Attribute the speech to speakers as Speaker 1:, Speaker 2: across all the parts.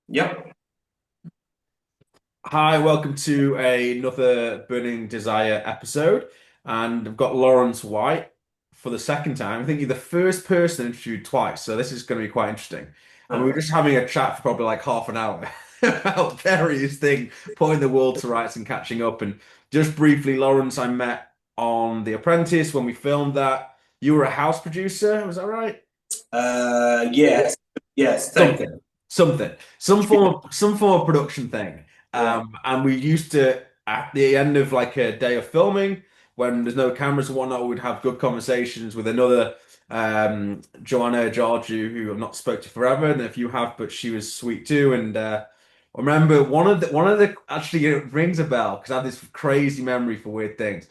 Speaker 1: Yep.
Speaker 2: Hi, welcome to another Burning Desire episode. And I've got Laurence White for the second time. I think you're the first person interviewed twice, so this is going to be quite interesting. And we were just having a chat for probably like half an hour about various things, putting the world to rights and catching up. And just briefly, Lawrence, I met on The Apprentice when we filmed that. You were a house producer, was that right?
Speaker 1: Yes. Yes. Thank you.
Speaker 2: Some form of production thing.
Speaker 1: Yeah.
Speaker 2: And we used to at the end of like a day of filming, when there's no cameras and whatnot, we'd have good conversations with another Joanna Georgiou, who I've not spoke to forever, and if you have, but she was sweet too. And I remember one of the actually it rings a bell because I have this crazy memory for weird things.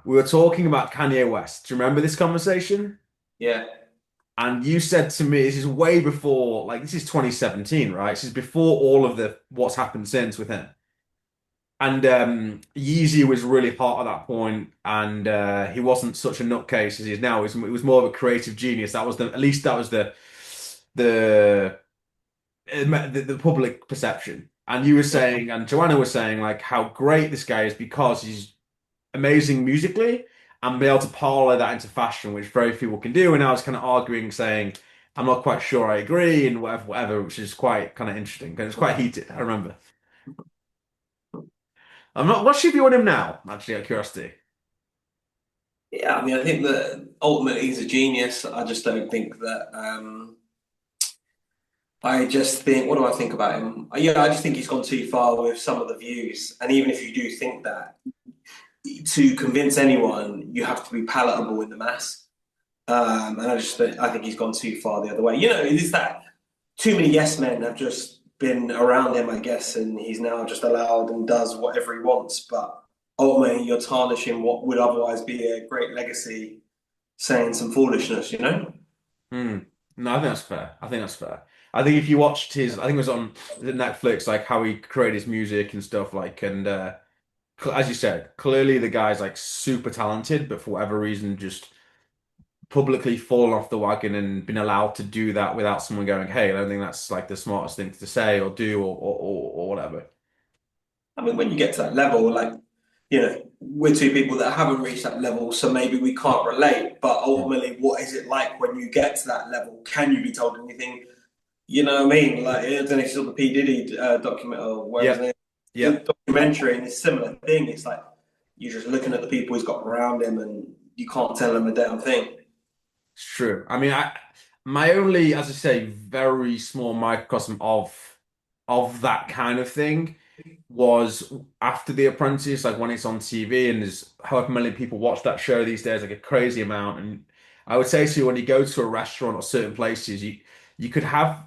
Speaker 2: We were talking about Kanye West. Do you remember this conversation?
Speaker 1: Yeah.
Speaker 2: And you said to me, this is way before, like, this is 2017, right? This is before all of the what's happened since with him. And Yeezy was really hot at that point, and he wasn't such a nutcase as he is now. It was more of a creative genius. That was the at least that was the the public perception. And you were
Speaker 1: Yeah.
Speaker 2: saying, and Joanna was saying, like how great this guy is because he's amazing musically and be able to parlay that into fashion, which very few people can do. And I was kind of arguing, saying, I'm not quite sure I agree, and whatever, which is quite kind of interesting. Because it's quite heated, I remember. I'm not, what's your view on him now, actually, out of curiosity?
Speaker 1: Yeah. I mean, I think that ultimately he's a genius. I just don't think that. I just think. What do I think about him? Yeah, I just think he's gone too far with some of the views. And even if you do think that, to convince anyone, you have to be palatable in the mass. And I think he's gone too far the other way. It is that too many yes men have just been around him, I guess, and he's now just allowed and does whatever he wants. But ultimately, you're tarnishing what would otherwise be a great legacy, saying some foolishness.
Speaker 2: Hmm. No, I think that's fair. I think that's fair. I think if you watched his, I think it was on the Netflix, like how he created his music and stuff, like, and as you said, clearly the guy's like super talented, but for whatever reason, just publicly fallen off the wagon and been allowed to do that without someone going, "Hey, I don't think that's like the smartest thing to say or do or whatever."
Speaker 1: I mean, when you get to that level, like, we're two people that haven't reached that level, so maybe we can't relate. But
Speaker 2: Mm.
Speaker 1: ultimately, what is it like when you get to that level? Can you be told anything? You know what I mean? Like, I don't know if you saw the P. Diddy document or whatever his
Speaker 2: Yeah,
Speaker 1: name, the
Speaker 2: yeah,
Speaker 1: documentary, and it's a similar thing. It's like you're just looking at the people he's got around him, and you can't tell them a damn thing.
Speaker 2: it's true. I mean, my only, as I say, very small microcosm of that kind of thing was after The Apprentice, like when it's on TV and there's however many people watch that show these days, like a crazy amount. And I would say to you, when you go to a restaurant or certain places, you could have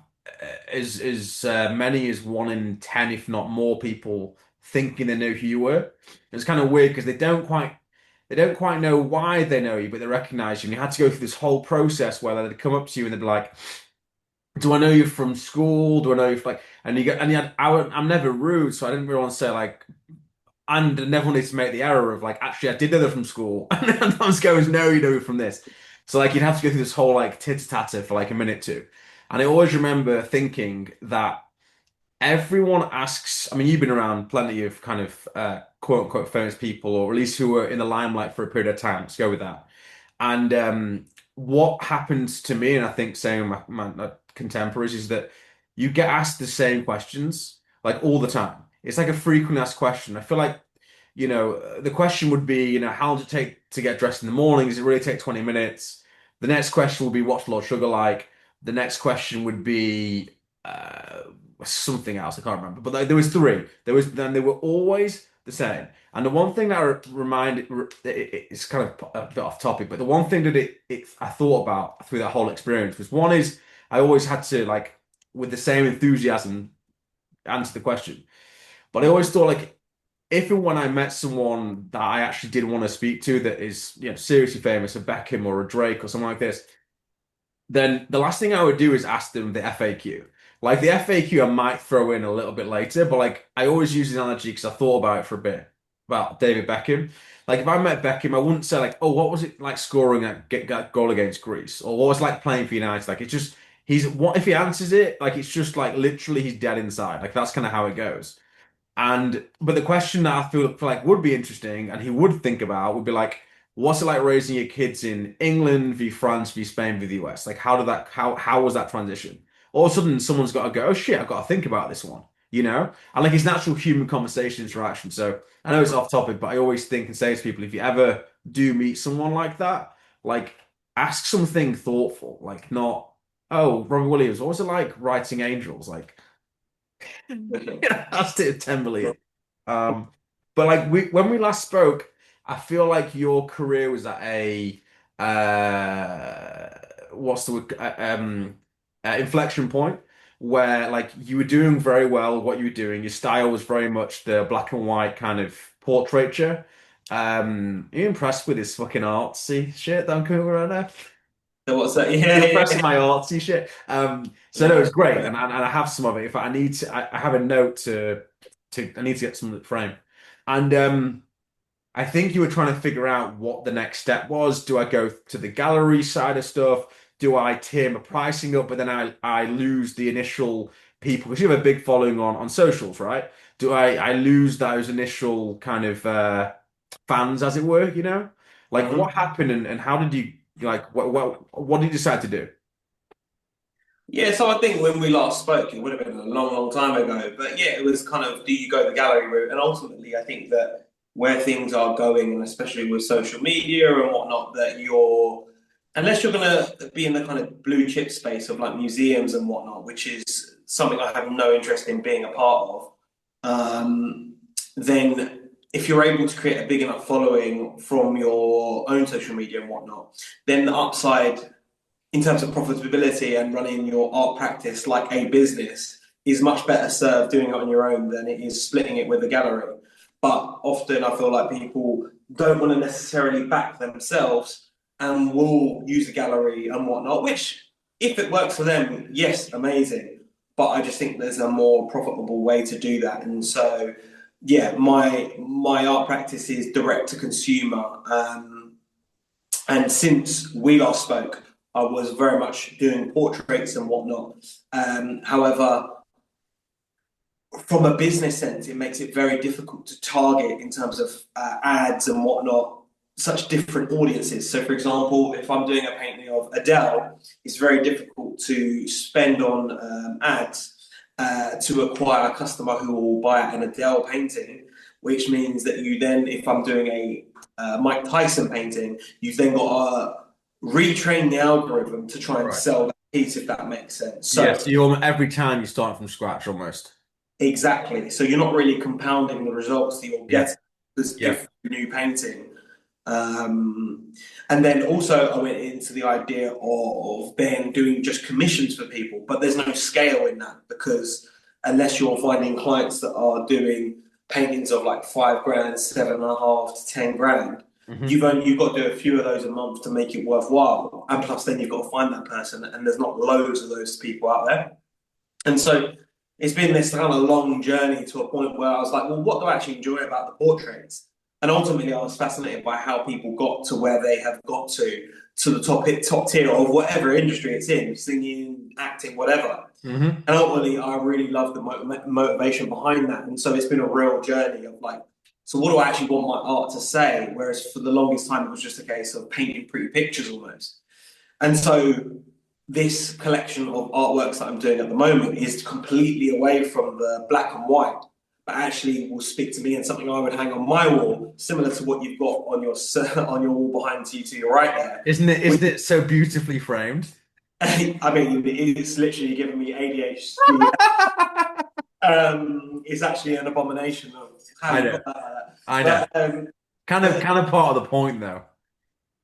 Speaker 2: as many as 1 in 10, if not more, people thinking they know who you were. It's kind of weird because they don't quite know why they know you, but they recognize you. And you had to go through this whole process where they'd come up to you and they'd be like, do I know you from school? Do I know you from like, and you get, and you had, I'm never rude, so I didn't really want to say like, and I never wanted to make the error of like, actually, I did know them from school. And I was going, no, you know me from this. So like, you'd have to go through this whole like tit tatter for like a minute too. And I always remember thinking that everyone asks, I mean, you've been around plenty of kind of quote unquote famous people, or at least who were in the limelight for a period of time. Let's go with that. And what happens to me, and I think same with my contemporaries, is that you get asked the same questions like all the time. It's like a frequently asked question. I feel like, the question would be, how long does it take to get dressed in the morning? Does it really take 20 minutes? The next question would be, what's Lord Sugar like? The next question would be uh, something else. I can't remember. But there was three. Then they were always the same. And the one thing that I it's kind of a bit off topic, but the one thing that I thought about through that whole experience was one is I always had to like with the same enthusiasm answer the question. But I always thought like if and when I met someone that I actually did want to speak to that is, seriously famous, a Beckham or a Drake or something like this, then the last thing I would do is ask them the FAQ. Like the FAQ, I might throw in a little bit later, but like I always use the analogy because I thought about it for a bit about David Beckham. Like if I met Beckham, I wouldn't say like, "Oh, what was it like scoring that goal against Greece?" or "What was it like playing for United?" Like it's just he's what if he answers it? Like it's just like literally he's dead inside. Like that's kind of how it goes. And but the question that feel like would be interesting and he would think about would be like, what's it like raising your kids in England v France v Spain v the US? Like how did that how was that transition? All of a sudden someone's got to go, oh shit, I've got to think about this one, you know? And like it's natural human conversation interaction. So I know it's off topic, but I always think and say to people, if you ever do meet someone like that, like ask something thoughtful, like not, oh, Robin Williams, what was it like writing Angels? Like I did 10 million. Um, but like when we last spoke, I feel like your career was at a what's the word inflection point where like you were doing very well what you were doing. Your style was very much the black and white kind of portraiture. Are you impressed with this fucking artsy shit that I'm coming with right now?
Speaker 1: So what's that?
Speaker 2: Are you
Speaker 1: Yeah,
Speaker 2: impressed with
Speaker 1: yeah,
Speaker 2: my artsy shit? So no,
Speaker 1: yeah.
Speaker 2: it's great, and I have some of it. If I need to, I have a note to I need to get some of the frame, and I think you were trying to figure out what the next step was. Do I go to the gallery side of stuff? Do I tier my pricing up, but then I lose the initial people because you have a big following on socials, right? Do I lose those initial kind of fans, as it were, you know? Like what
Speaker 1: Mhm.
Speaker 2: happened and how did you like what did you decide to do?
Speaker 1: Yeah, so I think when we last spoke, it would have been a long, long time ago. But yeah, it was kind of do you go the gallery route? And ultimately, I think that where things are going, and especially with social media and whatnot, that unless you're going to be in the kind of blue chip space of like museums and whatnot, which is something I have no interest in being a part of, then if you're able to create a big enough following from your own social media and whatnot, then the upside in terms of profitability and running your art practice like a business is much better served doing it on your own than it is splitting it with a gallery. But often I feel like people don't want to necessarily back themselves and will use a gallery and whatnot, which if it works for them, yes, amazing. But I just think there's a more profitable way to do that. And so yeah, my art practice is direct to consumer. And since we last spoke, I was very much doing portraits and whatnot. However, from a business sense, it makes it very difficult to target in terms of ads and whatnot, such different audiences. So, for example, if I'm doing a painting of Adele, it's very difficult to spend on ads to acquire a customer who will buy an Adele painting, which means that you then, if I'm doing a Mike Tyson painting, you've then got to retrain the algorithm to try and
Speaker 2: Right.
Speaker 1: sell that piece, if that makes sense.
Speaker 2: Yeah,
Speaker 1: So,
Speaker 2: so you're every time you start from scratch almost.
Speaker 1: exactly. So you're not really compounding the results that you're
Speaker 2: Yeah.
Speaker 1: getting because
Speaker 2: Yeah.
Speaker 1: every new painting. Um, and then also I went into the idea of then doing just commissions for people, but there's no scale in that because unless you're finding clients that are doing paintings of like 5 grand, 7.5 to 10 grand,
Speaker 2: Hmm.
Speaker 1: you've got to do a few of those a month to make it worthwhile. And plus then you've got to find that person and there's not loads of those people out there. And so it's been this kind of long journey to a point where I was like, well, what do I actually enjoy about the portraits? And ultimately, I was fascinated by how people got to where they have got to the top tier of whatever industry it's in, singing, acting, whatever.
Speaker 2: Hmm.
Speaker 1: And ultimately, I really love the motivation behind that. And so it's been a real journey of like, so what do I actually want my art to say? Whereas for the longest time, it was just a case of painting pretty pictures almost. And so this collection of artworks that I'm doing at the moment is completely away from the black and white, but actually will speak to me and something I would hang on my wall, similar to what you've got on your on your wall behind you to your right there.
Speaker 2: Isn't it?
Speaker 1: Which,
Speaker 2: Isn't it so beautifully framed?
Speaker 1: I mean, it's literally giving me ADHD. It's actually an abomination of how
Speaker 2: I
Speaker 1: you
Speaker 2: know.
Speaker 1: got that.
Speaker 2: I know.
Speaker 1: But but
Speaker 2: Kind of part of the point though.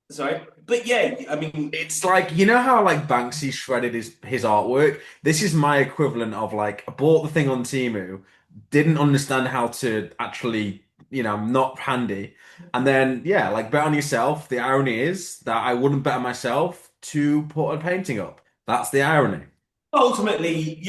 Speaker 1: sorry, but yeah, I mean,
Speaker 2: It's like you know how like Banksy shredded his artwork. This is my equivalent of like I bought the thing on Temu, didn't understand how to actually, I'm not handy, and then yeah, like bet on yourself. The irony is that I wouldn't bet on myself to put a painting up. That's the irony.
Speaker 1: ultimately,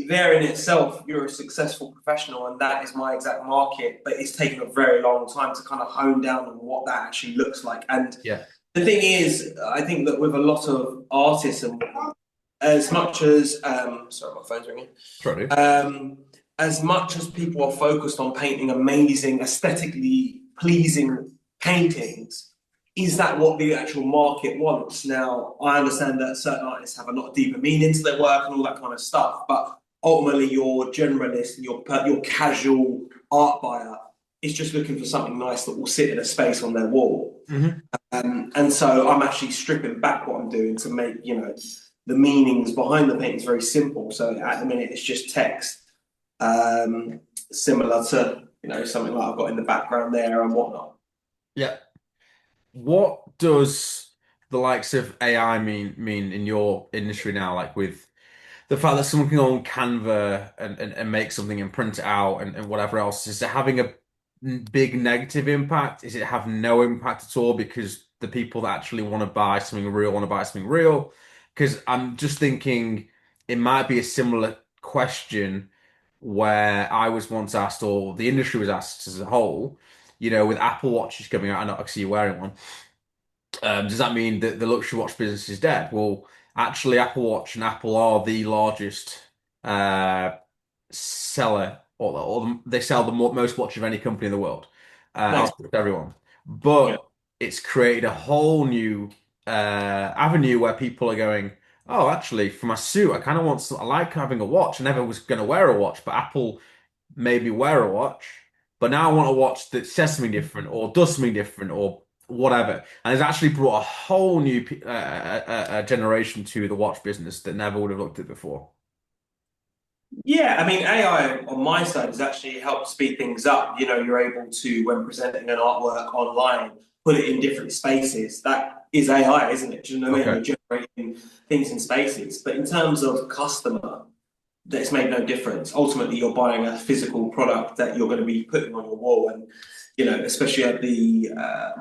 Speaker 1: there in itself, you're a successful professional, and that is my exact market. But it's taken a very long time to kind of hone down on what that actually looks like. And
Speaker 2: Yeah.
Speaker 1: the thing is, I think that with a lot of artists and as much as sorry, my phone's ringing.
Speaker 2: True.
Speaker 1: Um, as much as people are focused on painting amazing, aesthetically pleasing paintings, is that what the actual market wants? Now, I understand that certain artists have a lot deeper meaning to their work and all that kind of stuff, but ultimately, your generalist and your casual art buyer is just looking for something nice that will sit in a space on their wall.
Speaker 2: Hmm.
Speaker 1: And so I'm actually stripping back what I'm doing to make, the meanings behind the painting is very simple. So at the minute, it's just text, similar to, something like I've got in the background there and whatnot.
Speaker 2: Yeah. What does the likes of AI mean in your industry now? Like with the fact that someone can go on Canva and make something and print it out and whatever else, is it having a big negative impact? Is it have no impact at all because the people that actually want to buy something real want to buy something real? Because I'm just thinking it might be a similar question where I was once asked, or the industry was asked as a whole, with Apple Watches coming out, I know I see you wearing one. Does that mean that the luxury watch business is dead? Well, actually, Apple Watch and Apple are the largest uh, seller, or they sell the most watches of any company in the world,
Speaker 1: Nice.
Speaker 2: outstrips everyone.
Speaker 1: Yeah.
Speaker 2: But it's created a whole new avenue where people are going, oh, actually, for my suit, I kind of want, I like having a watch. I never was going to wear a watch, but Apple maybe wear a watch, but now I want a watch that says something different or does something different or whatever. And it's actually brought a whole new generation to the watch business that never would have looked at before.
Speaker 1: Yeah, I mean, AI on my side has actually helped speed things up. You're able to, when presenting an artwork online, put it in different spaces. That is AI, isn't it? Do you know what I
Speaker 2: Okay.
Speaker 1: mean? You're generating things in spaces. But in terms of customer, that's made no difference. Ultimately, you're buying a physical product that you're going to be putting on your wall. And, especially at the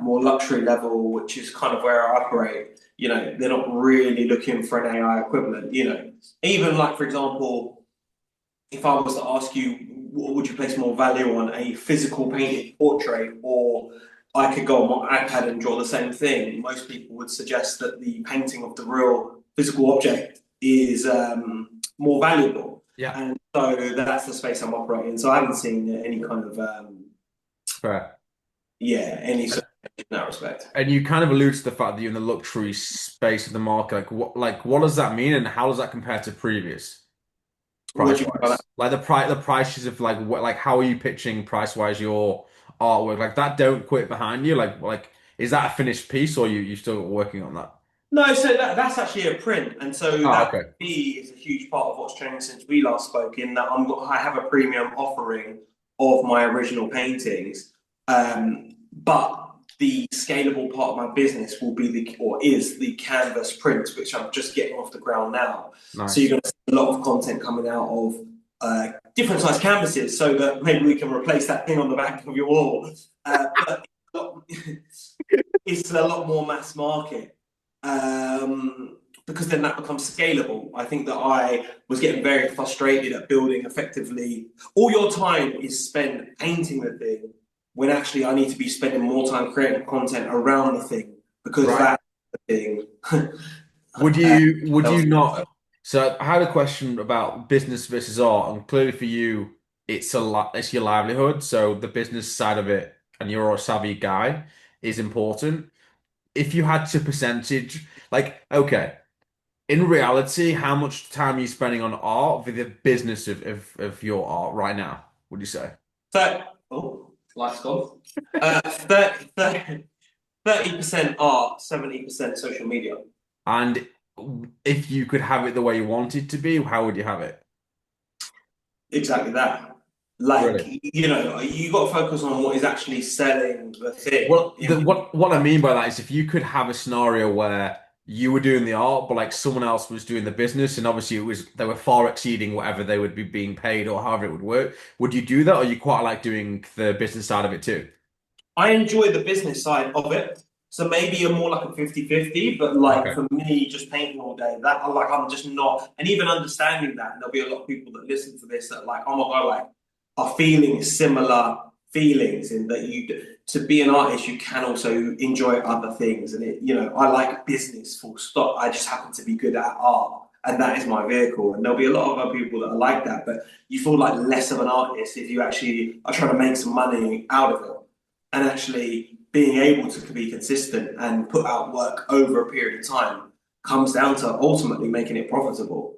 Speaker 1: more luxury level, which is kind of where I operate, they're not really looking for an AI equivalent. Even like, for example, if I was to ask you, what would you place more value on, a physical painted portrait, or I could go on my iPad and draw the same thing? Most people would suggest that the painting of the real physical object is more valuable.
Speaker 2: Yeah,
Speaker 1: And so that's the space I'm operating. So I haven't seen any kind of,
Speaker 2: fair.
Speaker 1: yeah, any sort of in that respect.
Speaker 2: And you kind of allude to the fact that you're in the luxury space of the market. Like what does that mean, and how does that compare to previous
Speaker 1: What
Speaker 2: price
Speaker 1: do you mean by that?
Speaker 2: wise? Like the prices of like what like how are you pitching price wise your artwork? Like that don't quit behind you. Like is that a finished piece or you still working on that?
Speaker 1: No, so that's actually a print, and so
Speaker 2: Oh,
Speaker 1: that for
Speaker 2: okay.
Speaker 1: me is a huge part of what's changed since we last spoke. In that I have a premium offering of my original paintings, but the scalable part of my business will be or is the canvas print, which I'm just getting off the ground now. So you're
Speaker 2: Nice.
Speaker 1: going to see a lot of content coming out of different size canvases, so that maybe we can replace that thing on the back of your wall. But it's a lot more mass market, because then that becomes scalable. I think that I was getting very frustrated at building effectively. All your time is spent painting the thing when actually I need to be spending more time creating content around the thing because
Speaker 2: Right.
Speaker 1: that's the thing.
Speaker 2: Would
Speaker 1: Else.
Speaker 2: you not? So I had a question about business versus art, and clearly for you, it's your livelihood. So the business side of it, and you're a savvy guy, is important. If you had to percentage, like, okay, in reality, how much time are you spending on art for the business of your art right now, would you say?
Speaker 1: Lights gone. 30% art, 70% social media.
Speaker 2: And if you could have it the way you want it to be, how would you have it?
Speaker 1: Exactly that. Like,
Speaker 2: Really?
Speaker 1: you got to focus on what is actually selling the thing.
Speaker 2: Well, what I mean by that is if you could have a scenario where you were doing the art, but like someone else was doing the business, and obviously it was they were far exceeding whatever they would be being paid or however it would work. Would you do that, or you quite like doing the business side of it too?
Speaker 1: I enjoy the business side of it. So maybe you're more like a 50-50, but like
Speaker 2: Okay.
Speaker 1: for me, just painting all day, that like I'm just not, and even understanding that, and there'll be a lot of people that listen to this that like, oh my God, like are feeling similar feelings in that to be an artist, you can also enjoy other things. And I like business full stop. I just happen to be good at art. and that is my vehicle. And there'll be a lot of other people that are like that, but you feel like less of an artist if you actually are trying to make some money out of it and actually being able to be consistent and put out work over a period of time comes down to ultimately making it profitable.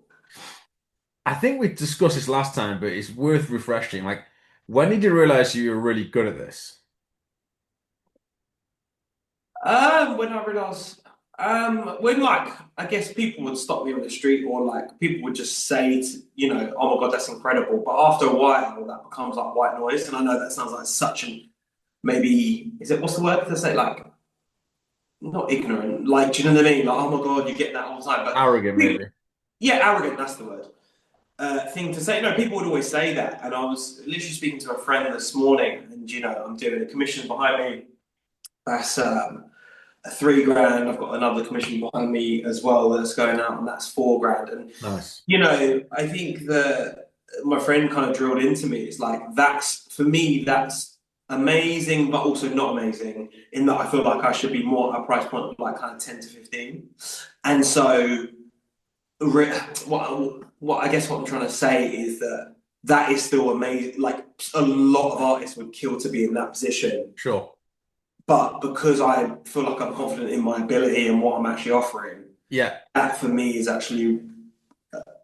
Speaker 2: I think we discussed this last time, but it's worth refreshing. Like, when did you realize you were really good at this?
Speaker 1: When I realised, when like I guess people would stop me on the street or like people would just say, oh my God, that's incredible. But after a while, that becomes like white noise, and I know that sounds like such an maybe is it what's the word to say like not ignorant, like do you know what I mean? Like oh my God, you get that all the time, but
Speaker 2: Arrogant, maybe.
Speaker 1: yeah, arrogant. That's the word. Thing to say. No, people would always say that, and I was literally speaking to a friend this morning, and I'm doing a commission behind me. That's 3 grand. I've got another commission behind me as well that's going out, and that's 4 grand. And
Speaker 2: Nice.
Speaker 1: I think that my friend kind of drilled into me. It's like that's for me, that's amazing, but also not amazing. In that I feel like I should be more at a price point of like kind of 10 to 15. And so, what I guess what I'm trying to say is that that is still amazing. Like a lot of artists would kill to be in that position,
Speaker 2: Sure.
Speaker 1: but because I feel like I'm confident in my ability and what I'm actually offering,
Speaker 2: Yeah.
Speaker 1: that for me is actually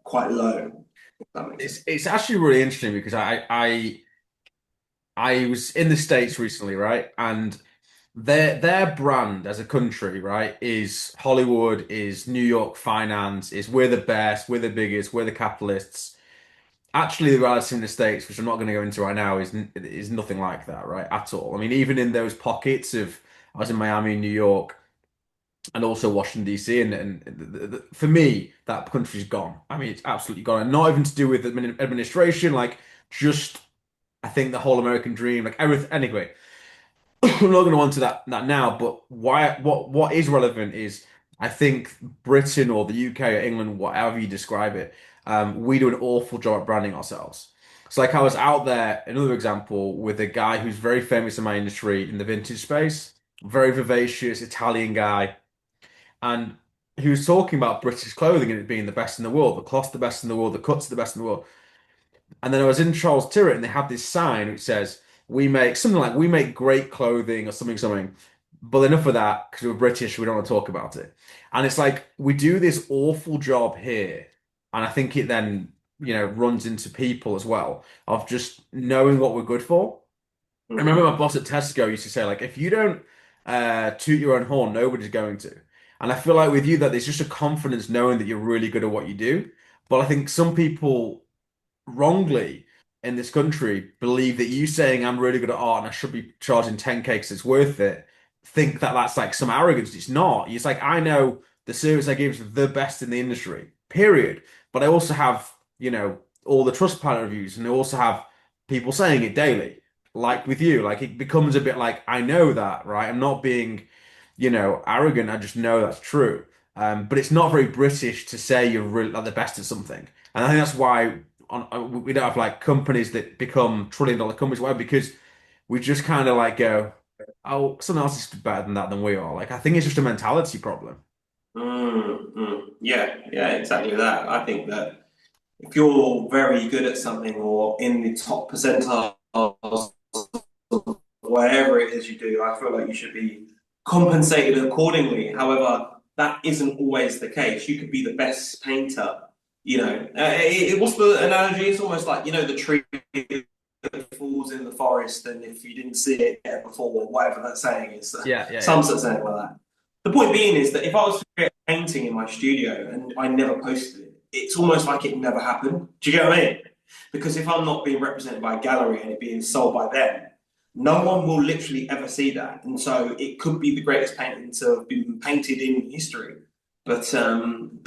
Speaker 1: quite low. If that makes sense.
Speaker 2: It's actually really interesting because I was in the States recently, right? And their brand as a country, right, is Hollywood, is New York finance, is we're the best, we're the biggest, we're the capitalists. Actually, the reality in the States, which I'm not going to go into right now, is nothing like that, right, at all. I mean, even in those pockets of, I was in Miami, New York, and also Washington DC, and for me, that country's gone. I mean, it's absolutely gone, and not even to do with administration, like just I think the whole American dream, like everything. Anyway, we're not going to go on to that now, but why? What is relevant is I think Britain or the UK or England, whatever you describe it, we do an awful job at branding ourselves. So like I was out there, another example with a guy who's very famous in my industry in the vintage space, very vivacious Italian guy, and he was talking about British clothing and it being the best in the world, the cloth's the best in the world, the cuts are the best in the world. And then I was in Charles Tyrwhitt and they have this sign which says, we make something like, we make great clothing or something, something. But enough of that because we're British, we don't want to talk about it. And it's like, we do this awful job here. And I think it then, runs into people as well of just knowing what we're good for. I remember
Speaker 1: Mhm.
Speaker 2: my boss at Tesco used to say, like, if you don't toot your own horn, nobody's going to. And I feel like with you that there's just a confidence knowing that you're really good at what you do. But I think some people wrongly in this country believe that you saying I'm really good at art and I should be charging 10K because it's worth it, think that that's like some arrogance. It's not. It's like I know the service I give is the best in the industry, period. But I also have, all the Trustpilot reviews and I also have people saying it daily. Like with you, like it becomes a bit like I know that, right? I'm not being, arrogant. I just know that's true. But it's not very British to say you're really like the best at something. And I think that's why we don't have like companies that become trillion-dollar companies, why? Because we just kind of like go, oh, someone else is better than that than we are. Like I think it's just a mentality problem.
Speaker 1: Yeah, yeah, exactly that. I think that if you're very good at something or in the top percentile whatever it is you do, I feel like you should be compensated accordingly. However, that isn't always the case. You could be the best painter. What's the analogy? It's almost like the tree that falls in the forest, and if you didn't see it before, whatever that saying is,
Speaker 2: Yeah, yeah, yeah.
Speaker 1: some sort of saying like that. The point being is that if I was to create a painting in my studio and I never posted it, it's almost like it never happened. Do you get what I mean? Because if I'm not being represented by a gallery and it being sold by them, no one will literally ever see that. And so it could be the greatest painting to have been painted in history. But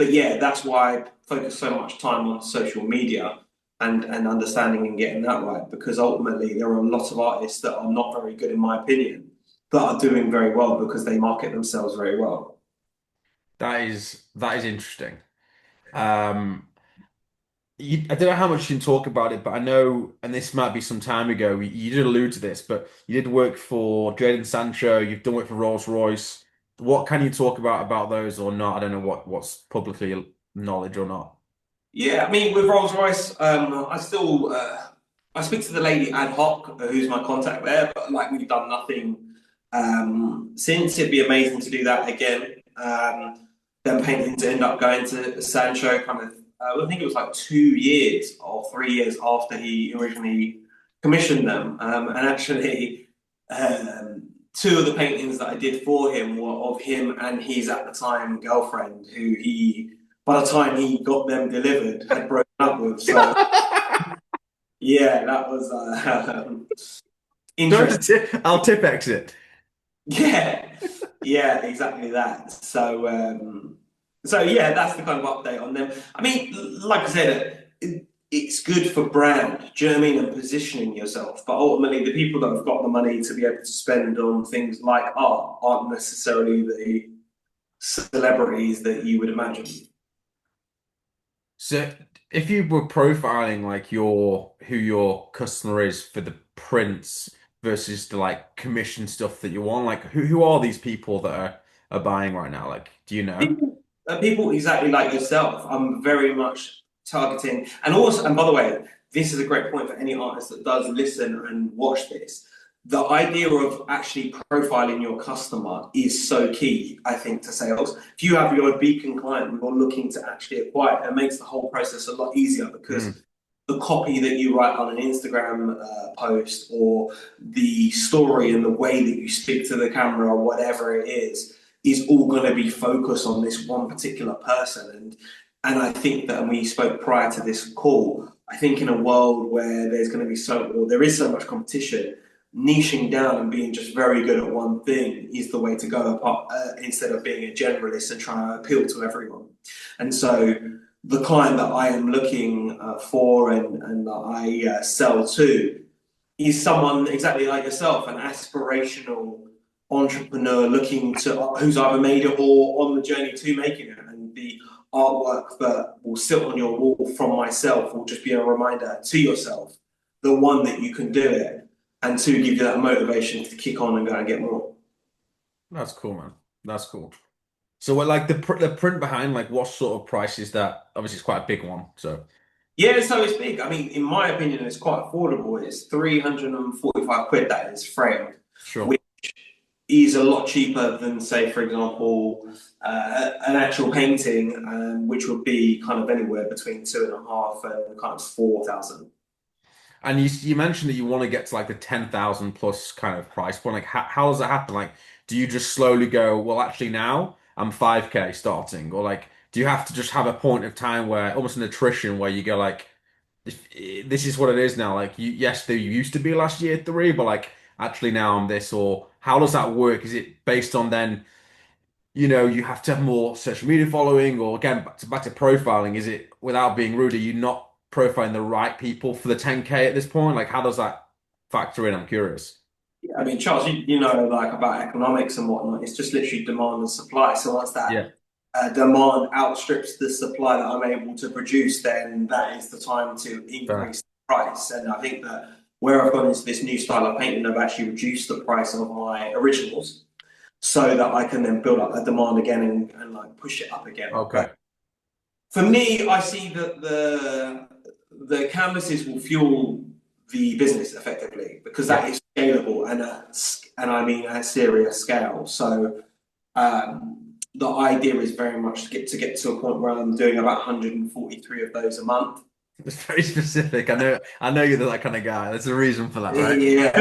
Speaker 1: yeah, that's why I focus so much time on social media and understanding and getting that right. Because ultimately there are a lot of artists that are not very good in my opinion, that are doing very well because they market themselves very well.
Speaker 2: That is interesting. Um, I don't know how much you can talk about it, but I know, and this might be some time ago, you did allude to this, but you did work for Jadon Sancho, you've done work for Rolls-Royce. What can you talk about those or not? I don't know what's publicly. knowledge or not?
Speaker 1: Yeah, I mean, with Rolls Royce, I still I speak to the lady ad hoc, who's my contact there, but like we've done nothing since. It'd be amazing to do that again. Then paintings end up going to Sancho, kind of. I think it was like 2 years or 3 years after he originally commissioned them, and actually. Two of the paintings that I did for him were of him and his at the time girlfriend, who he by the time he got them delivered, had broken up with. So yeah, that was
Speaker 2: Don't have to
Speaker 1: interesting.
Speaker 2: tip. I'll tip exit.
Speaker 1: Yeah, yeah, exactly that. So yeah, that's the kind of update on them. I mean, like I said, it's good for brand, do you know what I mean, and positioning yourself. But ultimately, the people that have got the money to be able to spend on things like art aren't necessarily the celebrities that you would imagine.
Speaker 2: So if you were profiling like your who your customer is for the prints versus the like commission stuff that you want, like who are these people that are buying right now? Like, do you know?
Speaker 1: People exactly like yourself. I'm very much targeting, and also, and by the way, this is a great point for any artist that does listen and watch this. The idea of actually profiling your customer is so key, I think, to sales. If you have your beacon client you're looking to actually acquire, it makes the whole process a lot easier because
Speaker 2: Mm.
Speaker 1: the copy that you write on an Instagram post or the story and the way that you speak to the camera or whatever it is all going to be focused on this one particular person. And I think that, and we spoke prior to this call, I think in a world where there's going to be so, or there is so much competition, niching down and being just very good at one thing is the way to go apart, instead of being a generalist and trying to appeal to everyone. And so the client that I am looking for and that I sell to is someone exactly like yourself, an aspirational entrepreneur looking to who's either made it or on the journey to making it. And the artwork that will sit on your wall from myself will just be a reminder to yourself, the one that you can do it, and to give you that motivation to kick on and go and get more.
Speaker 2: That's cool, man. That's cool. So what like the print behind like what sort of price is that? Obviously, it's quite a big one. So
Speaker 1: Yeah, so it's big. I mean, in my opinion, it's quite affordable. It's 345 quid that is framed,
Speaker 2: sure.
Speaker 1: is a lot cheaper than, say, for example, an actual painting, which would be kind of anywhere between 2.5 and kind of 4,000.
Speaker 2: And you mentioned that you want to get to like the 10,000 plus kind of price point. Like how does that happen? Like do you just slowly go, well, actually now I'm 5K starting, or like do you have to just have a point of time where almost an attrition where you go like this is what it is now. Like yes, there used to be last year three, but like actually now I'm this, or how does that work? Is it based on then, you have to have more social media following, or again, back to profiling, is it without being rude, are you not profiling the right people for the 10K at this point? Like how does that factor in? I'm curious.
Speaker 1: I mean, Charles, you know, like about economics and whatnot, it's just literally demand and supply. So once that
Speaker 2: Yeah,
Speaker 1: demand outstrips the supply that I'm able to produce, then that is the time to
Speaker 2: fair.
Speaker 1: increase the price. And I think that where I've gone into this new style of painting, I've actually reduced the price of my originals so that I can then build up that demand again and like push it up again. But
Speaker 2: Okay.
Speaker 1: for me, I see that the canvases will fuel the business effectively because
Speaker 2: Yeah.
Speaker 1: that is scalable and I mean at serious scale. So the idea is very much to get to a point where I'm doing about 143 of those a month.
Speaker 2: It's very specific. I know you're that kind of guy. There's a reason for that, right?
Speaker 1: Yeah,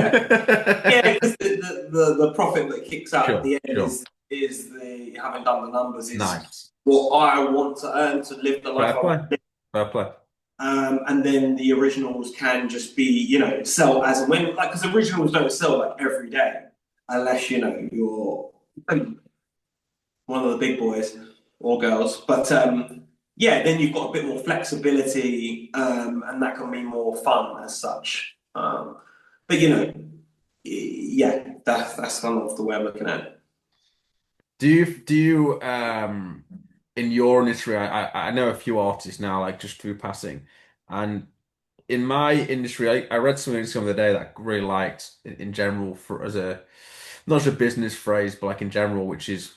Speaker 1: yeah, because the profit that kicks out at
Speaker 2: Sure,
Speaker 1: the end
Speaker 2: sure.
Speaker 1: is the having done the numbers is
Speaker 2: Nice.
Speaker 1: what I want to earn to live the life
Speaker 2: Fair
Speaker 1: I want
Speaker 2: play.
Speaker 1: to live.
Speaker 2: Fair play.
Speaker 1: And then the originals can just be, sell as and when, like, because originals don't sell like every day, unless you're one of the big boys or girls. But yeah, then you've got a bit more flexibility, and that can be more fun as such. But yeah, that's kind of the way I'm looking at it.
Speaker 2: Do you in your industry, I know a few artists now, like just through passing, and in my industry, I read something the other day that I really liked in general for as a not as a business phrase, but like in general, which is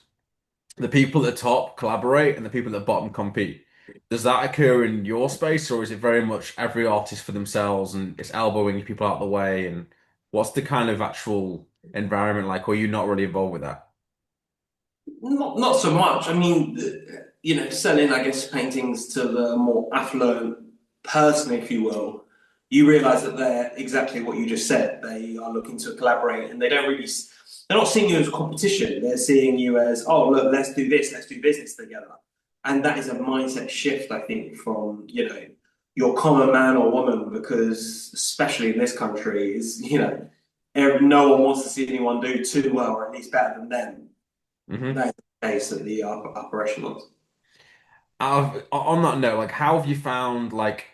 Speaker 2: the people at the top collaborate and the people at the bottom compete. Does that occur in your space, or is it very much every artist for themselves and it's elbowing people out of the way? And what's the kind of actual environment like? Or are you not really involved with that?
Speaker 1: Not so much. I mean, selling, I guess, paintings to the more affluent person, if you will, you realize that they're exactly what you just said. They are looking to collaborate, and they're not seeing you as competition. They're seeing you as, oh, look, let's do this, let's do business together. And that is a mindset shift, I think, from, your common man or woman, because especially in this country, no one wants to see anyone do too well or at least better than them.
Speaker 2: Hmm.
Speaker 1: That's the case at the upper echelons.
Speaker 2: On that note, like, how have you found like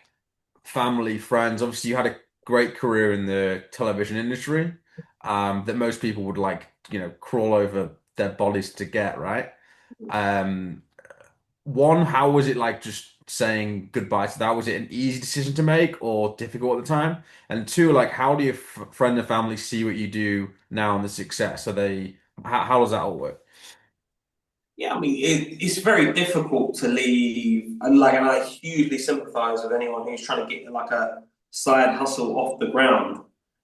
Speaker 2: family, friends? Obviously, you had a great career in the television industry, that most people would like, crawl over their bodies to get, right? Um, One, how was it like just saying goodbye to that? Was it an easy decision to make or difficult at the time? And two, like, how do your friend and family see what you do now and the success? How does that all work?
Speaker 1: Yeah, I mean, it's very difficult to leave, and I hugely sympathise with anyone who's trying to get like a side hustle off the ground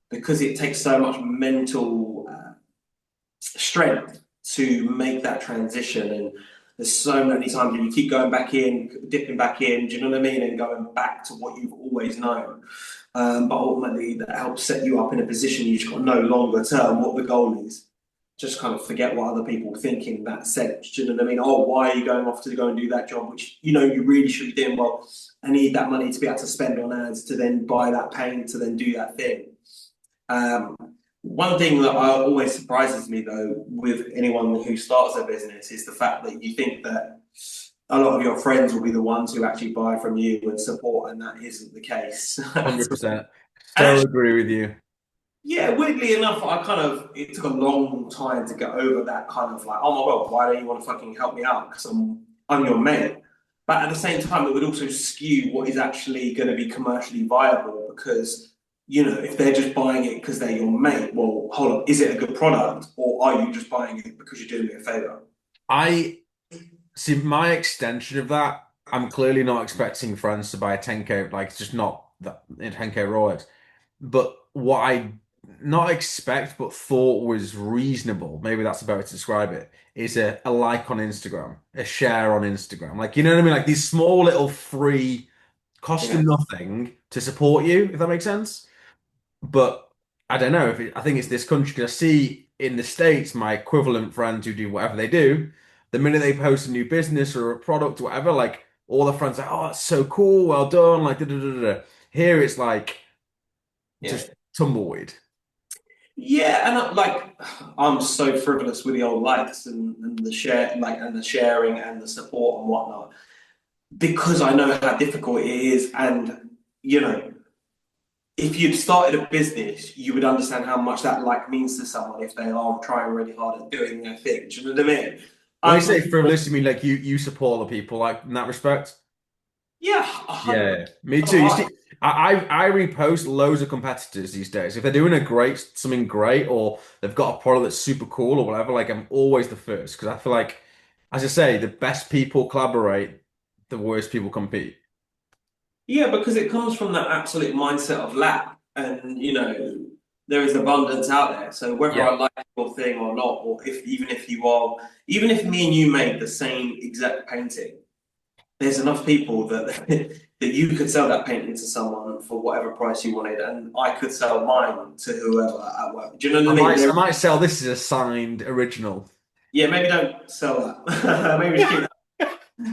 Speaker 1: because it takes so much mental strength to make that transition. And there's so many times when you keep going back in, dipping back in, do you know what I mean? And going back to what you've always known. But ultimately, that helps set you up in a position you just got no longer term what the goal is. Just kind of forget what other people think in that sense. Do you know what I mean? Oh, why are you going off to go and do that job, which you really should be doing? Well, I need that money to be able to spend on ads, to then buy that paint, to then do that thing. Um, One thing that always surprises me though with anyone who starts a business is the fact that you think that a lot of your friends will be the ones who actually buy from you and support, and that isn't the case. And
Speaker 2: 100%. So
Speaker 1: actually,
Speaker 2: agree with you.
Speaker 1: yeah, weirdly enough, it took a long time to get over that kind of like, oh my God, why don't you want to fucking help me out? Because I'm your mate. But at the same time, it would also skew what is actually going to be commercially viable because, if they're just buying it because they're your mate, well, hold on, is it a good product or are you just buying it because you're doing me a favor?
Speaker 2: I see my extension of that. I'm clearly not expecting friends to buy a 10K, like it's just not that 10K Rolex. But what I not expect but thought was reasonable, maybe that's about to describe it, is a like on Instagram, a share on Instagram. Like, you know what I mean? Like these small little free, cost
Speaker 1: Yeah.
Speaker 2: them nothing to support you, if that makes sense. But I don't know if I think it's this country because I see in the States my equivalent friends who do whatever they do, the minute they post a new business or a product or whatever, like all the friends are like, oh, that's so cool, well done, like da da da da. Here it's like
Speaker 1: Yeah.
Speaker 2: just tumbleweed.
Speaker 1: Yeah, and I'm so frivolous with the old likes and the share, like, and the sharing and the support and whatnot, because I know how difficult it is. And, you know, if you'd started a business, you would understand how much that like means to someone if they are trying really hard at doing their thing. Do you know what I mean?
Speaker 2: When you
Speaker 1: I'm
Speaker 2: say
Speaker 1: talking,
Speaker 2: frivolous, you mean like you support the people like in that respect?
Speaker 1: yeah,
Speaker 2: Yeah,
Speaker 1: 100%
Speaker 2: yeah. Me
Speaker 1: of
Speaker 2: too. You
Speaker 1: heart.
Speaker 2: see, I repost loads of competitors these days. If they're doing a great something great or they've got a product that's super cool or whatever, like I'm always the first because I feel like, as I say, the best people collaborate, the worst people compete.
Speaker 1: Yeah, because it comes from that absolute mindset of lack. And, there is abundance out there. So whether
Speaker 2: Yeah.
Speaker 1: I like your thing or not, or if even if you are, even if me and you made the same exact painting, there's enough people that that you could sell that painting to someone for whatever price you wanted, and I could sell mine to whoever at work. Do you know what I mean?
Speaker 2: I might sell this as a signed original.
Speaker 1: Yeah, maybe don't sell that. Maybe just keep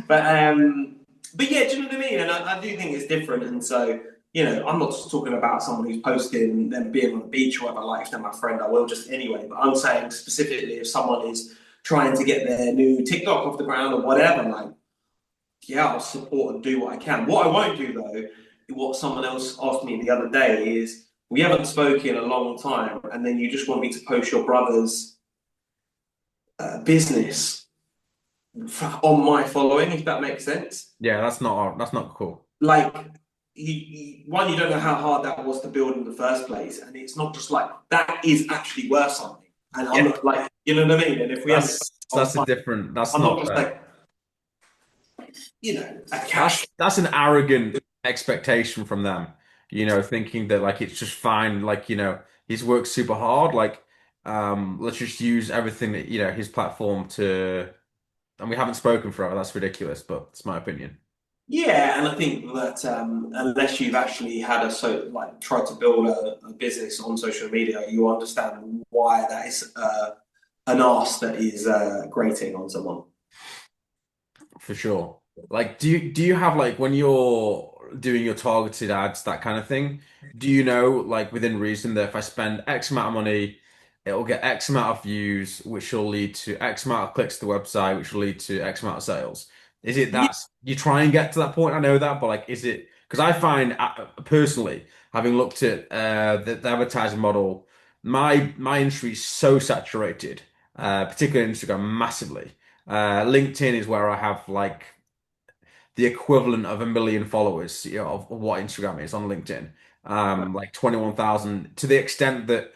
Speaker 1: but yeah, do you know what I mean? And I do think it's different. And so, I'm not just talking about someone who's posting them being on the beach or whatever. Like, if they're my friend, I will just anyway. But I'm saying specifically if someone is trying to get their new TikTok off the ground or whatever, like, yeah, I'll support and do what I can. What I won't do though, what someone else asked me the other day is, we haven't spoken in a long time, and then you just want me to post your brother's business on my following, if that makes sense.
Speaker 2: Yeah, that's not cool.
Speaker 1: Like, one, you don't know how hard that was to build in the first place, and it's not just like that is actually worth something. And I'm
Speaker 2: Yeah.
Speaker 1: not like, you know what I mean. And if we haven't,
Speaker 2: That's a different. That's
Speaker 1: I'm not
Speaker 2: not
Speaker 1: just
Speaker 2: fair.
Speaker 1: like, a
Speaker 2: That's
Speaker 1: cash.
Speaker 2: that's an arrogant expectation from them, thinking that like it's just fine, like, he's worked super hard, like let's just use everything that, his platform to, and we haven't spoken forever. That's ridiculous, but it's my opinion.
Speaker 1: Yeah, and I think that unless you've actually had tried to build a business on social media, you understand why that is an ask that is grating on someone.
Speaker 2: For sure. Like, do you have like when you're doing your targeted ads, that kind of thing, do you know like within reason that if I spend X amount of money, it'll get X amount of views, which will lead to X amount of clicks to the website, which will lead to X amount of sales? Is it
Speaker 1: Yeah,
Speaker 2: that you try and get to that point? I know that, but like, is it because I find personally, having looked at the advertising model, my industry is so saturated, particularly Instagram, massively. LinkedIn is where I have like the equivalent of 1 million followers, of what Instagram is on LinkedIn. Like 21,000 to the extent that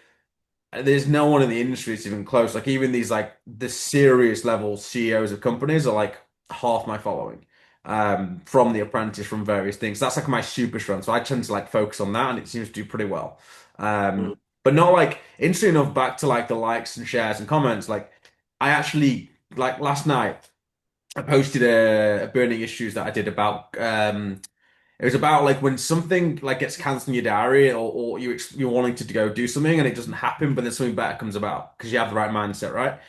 Speaker 2: there's no one in the industry that's even close. Like even these like the serious level CEOs of companies are like half my following. From The Apprentice, from various things. That's like my super strength. So I tend to like focus on that and it seems to do pretty well.
Speaker 1: mm,
Speaker 2: But not like interesting enough back to like the likes and shares and comments. Like I actually like last night I posted a burning issues that I did about it was about like when something like gets cancelled in your diary, or you're wanting to go do something and it doesn't happen, but then something better comes about because you have the right mindset, right?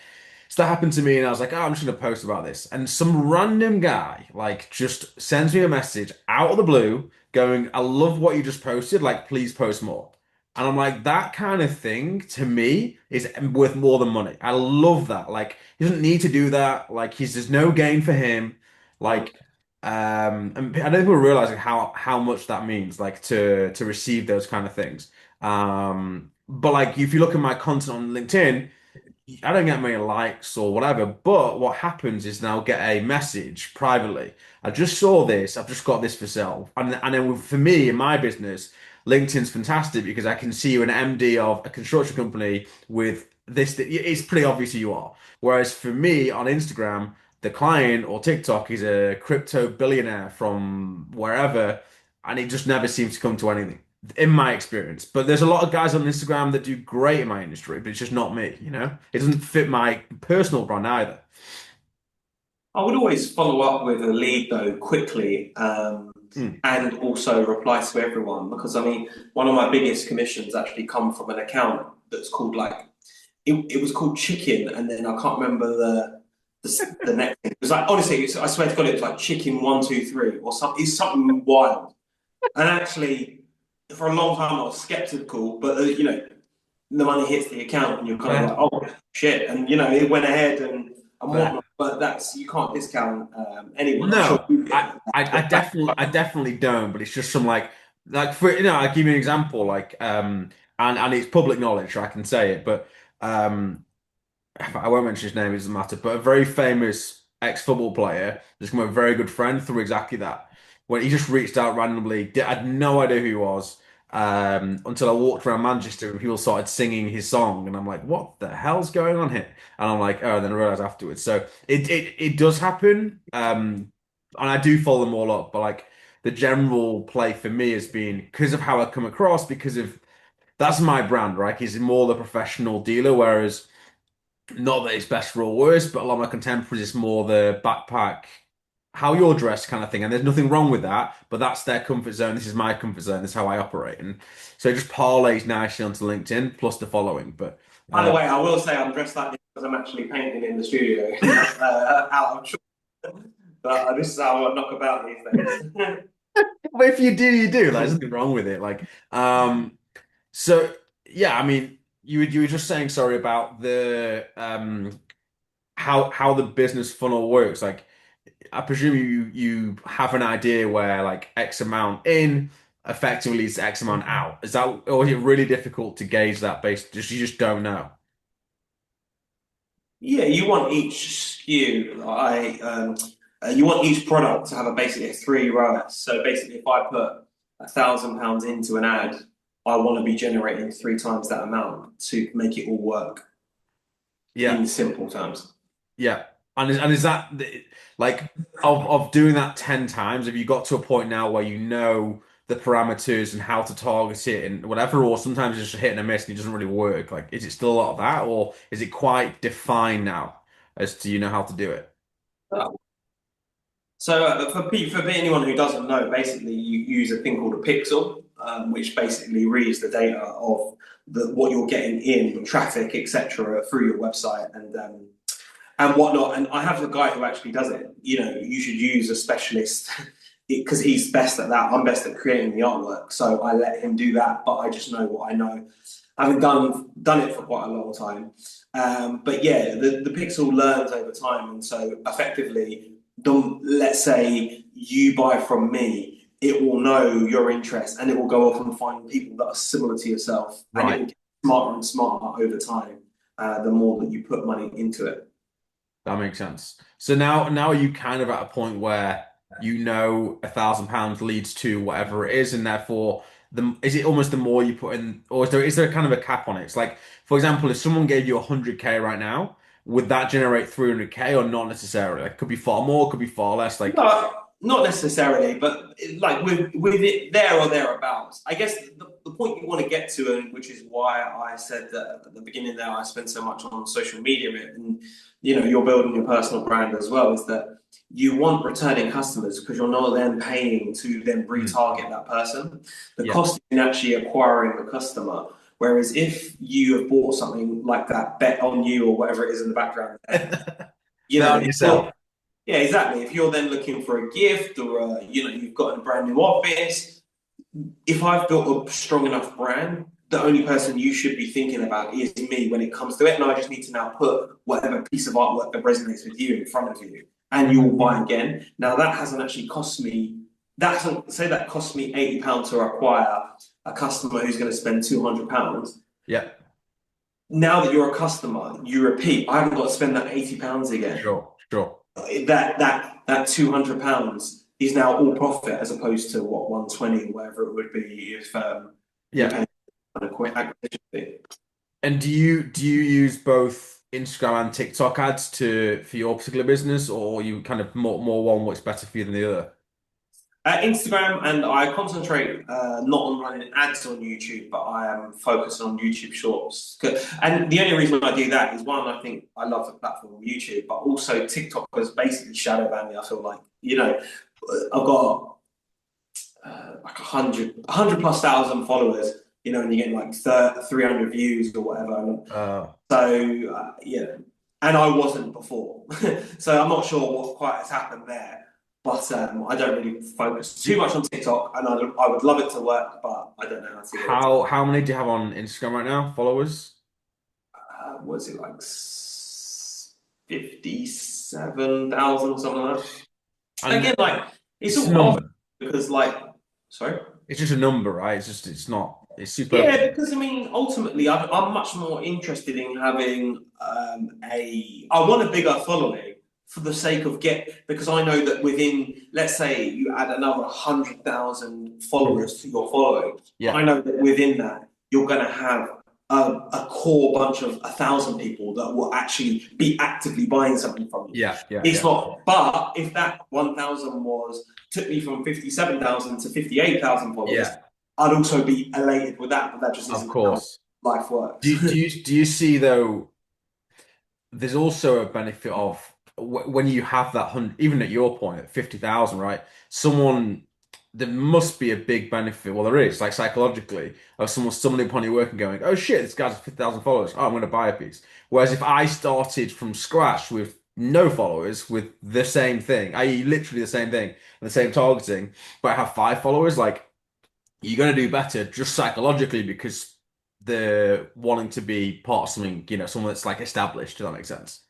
Speaker 2: So that happened to me, and I was like, oh, I'm just gonna post about this. And some random guy like just sends me a message out of the blue going, I love what you just posted, like please post more. And I'm like, that kind of thing to me is worth more than money. I love that. Like, he doesn't need to do that. Like, there's no gain for him.
Speaker 1: mm.
Speaker 2: Like, and I don't think we're realizing how much that means, like to receive those kind of things. But like, if you look at my content on LinkedIn. I don't get many likes or whatever, but what happens is now get a message privately. I just saw this. I've just got this for sale. And then for me in my business, LinkedIn's fantastic because I can see you're an MD of a construction company with this. It's pretty obvious who you are. Whereas for me on Instagram, the client or TikTok is a crypto billionaire from wherever, and it just never seems to come to anything in my experience. But there's a lot of guys on Instagram that do great in my industry, but it's just not me, you know? It doesn't fit my personal brand either.
Speaker 1: I would always follow up with a lead though quickly,
Speaker 2: Mm.
Speaker 1: and also reply to everyone because I mean one of my biggest commissions actually come from an account that's called it was called Chicken, and then I can't remember the next thing. It was like honestly, I swear to God, it was like Chicken 1 2 3 or something. It's something wild. And actually, for a long time, I was skeptical, but the money hits the account, and you're kind of
Speaker 2: Yeah.
Speaker 1: like, oh shit, and it went ahead and
Speaker 2: Fair.
Speaker 1: whatnot. But that's you can't discount anyone. I'm sure
Speaker 2: No,
Speaker 1: you
Speaker 2: I,
Speaker 1: get
Speaker 2: I, I
Speaker 1: that.
Speaker 2: definitely, I definitely don't. But it's just some like for I'll give you an example, like and it's public knowledge, so I can say it. But I won't mention his name, it doesn't matter, but a very famous ex-football player has become a very good friend through exactly that. When he just reached out randomly, I had no idea who he was, until I walked around Manchester and people started singing his song, and I'm like, what the hell's going on here? And I'm like, oh, and then I realized afterwards. So it does happen, and I do follow them all up, but like the general play for me has been because of how I come across, because of that's my brand, right? He's more the professional dealer, whereas. Not that it's best or worse, but a lot of my contemporaries, it's more the backpack, how you're dressed kind of thing. And there's nothing wrong with that, but that's their comfort zone. This is my comfort zone. This is how I operate. And so it just parlays nicely onto LinkedIn plus the following. But
Speaker 1: By the
Speaker 2: uh,
Speaker 1: way, I will say I'm dressed like this because I'm actually painting in the studio out of choice. But this is how I knock about these days.
Speaker 2: but if you do, you do. Like, there's nothing wrong with it. Like, so yeah, I mean, you were just saying sorry about the how the business funnel works. Like, I presume you have an idea where like X amount in effectively is X amount out. Is that, or is it really difficult to gauge that based just you just don't know?
Speaker 1: Yeah, you want each SKU. You want each product to have basically a three ROAS. So basically, if I put £1,000 into an ad, I want to be generating three times that amount to make it all work
Speaker 2: Yeah,
Speaker 1: in simple terms.
Speaker 2: yeah. And is that like of doing that 10 times, have you got to a point now where you know the parameters and how to target it and whatever, or sometimes it's just a hit and a miss and it doesn't really work? Like, is it still a lot of that, or is it quite defined now as to you know how to do it?
Speaker 1: So for anyone who doesn't know, basically you use a thing called a pixel, which basically reads the data of what you're getting in traffic, etc., through your website and whatnot. And I have a guy who actually does it. You know, you should use a specialist because he's best at that. I'm best at creating the artwork, so I let him do that. But I just know what I know. I haven't done it for quite a long time. But yeah, the pixel learns over time, and so effectively, let's say you buy from me, it will know your interest, and it will go off and find people that are similar to yourself, and it
Speaker 2: Right.
Speaker 1: will get smarter and smarter over time. The more that you put money into it.
Speaker 2: That makes sense. So now are you kind of at a point where you know £1,000 leads to whatever it is, and therefore is it almost the more you put in, or is there kind of a cap on it? It's like, for example, if someone gave you 100K right now, would that generate 300K or not necessarily? Like, could be far more, could be far less. Like,
Speaker 1: No, not necessarily, but like with it there or thereabouts. I guess the point you want to get to, and which is why I said that at the beginning there, I spend so much on social media, and you know, you're building your personal brand as well, is that you want returning customers because you're not then paying to then
Speaker 2: hmm,
Speaker 1: retarget that person. The
Speaker 2: yeah,
Speaker 1: cost in actually acquiring the customer. Whereas if you have bought something like that bet on you or whatever it is in the background there, you
Speaker 2: bet
Speaker 1: know,
Speaker 2: on yourself.
Speaker 1: yeah, exactly. If you're then looking for a gift or you know you've got a brand new office, if I've built a strong enough brand, the only person you should be thinking about is me when it comes to it, and I just need to now put whatever piece of artwork that resonates with you in front of you, and you will buy again. Now that hasn't actually cost me. That hasn't say that cost me £80 to acquire a customer who's going to spend £200.
Speaker 2: Yeah,
Speaker 1: Now that you're a customer, you repeat. I haven't got to spend that £80 again.
Speaker 2: sure, sure.
Speaker 1: That £200 is now all profit as opposed to what 120 whatever it would be if you're
Speaker 2: Yeah.
Speaker 1: paying an acquisition fee.
Speaker 2: And do you use both Instagram and TikTok ads to for your particular business, or you kind of more one works better for you than the other?
Speaker 1: Instagram, and I concentrate not on running ads on YouTube, but I am focused on YouTube Shorts. And the only reason I do that is one, I think I love the platform of YouTube, but also TikTok has basically shadow banned me. I feel like you know I've got like 100 plus thousand followers, you know, and you're getting like 300 views or whatever. And
Speaker 2: Uh,
Speaker 1: so, yeah, and I wasn't before. So I'm not sure what quite has happened there. But I don't really focus too
Speaker 2: do,
Speaker 1: much on TikTok, and I would love it to work, but I don't know how to get it.
Speaker 2: how many do you have on Instagram right now? Followers?
Speaker 1: Was it like 57,000 or something like that?
Speaker 2: And
Speaker 1: Again, like it's
Speaker 2: it's just a
Speaker 1: all off
Speaker 2: number.
Speaker 1: because, like, sorry.
Speaker 2: It's just a number, right? It's not. It's
Speaker 1: Yeah,
Speaker 2: superfluous.
Speaker 1: because I mean, ultimately, I'm much more interested in having I want a bigger following for the sake of because I know that within, let's say, you add another 100,000
Speaker 2: Mhm.
Speaker 1: followers to your following,
Speaker 2: Yeah,
Speaker 1: I know that within that you're going to have a core bunch of 1,000 people that will actually be actively buying something from you.
Speaker 2: yeah, yeah,
Speaker 1: It's
Speaker 2: yeah,
Speaker 1: not, but if that 1,000 took me from 57,000 to 58,000 followers.
Speaker 2: yeah.
Speaker 1: I'd also be elated with that, but that just
Speaker 2: Of
Speaker 1: isn't how
Speaker 2: course.
Speaker 1: life works.
Speaker 2: Do you see though? There's also a benefit of when you have that hundred, even at your point at 50,000, right? Someone, there must be a big benefit. Well, there is, like psychologically, of someone stumbling upon your work and going, "Oh shit, this guy's 50,000 followers. Oh, I'm going to buy a piece." Whereas if I started from scratch with no followers, with the same thing, i.e., literally the same thing and the same targeting, but I have 5 followers, like you're going to do better just psychologically because they're wanting to be part of something, someone that's like established. Does that make sense?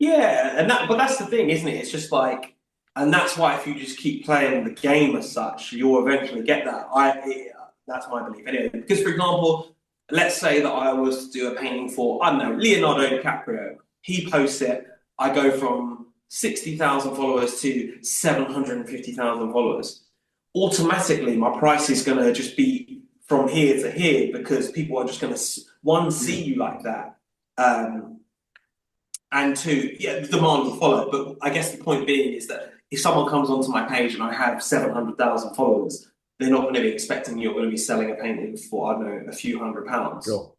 Speaker 1: Yeah, but that's the thing, isn't it? It's just like, and that's why if you just keep playing the game as such, you'll eventually get that. That's my belief anyway. Because for example, let's say that I was to do a painting for, I don't know, Leonardo DiCaprio. He posts it. I go from 60,000 followers to 750,000 followers. Automatically, my price is going to just be from here to here because people are just going to one see you like that. Um, And two, yeah, the demand will follow. But I guess the point being is that if someone comes onto my page and I have 700,000 followers, they're not going to be expecting you're going to be selling a painting for, I don't know, a few £100s.
Speaker 2: Sure.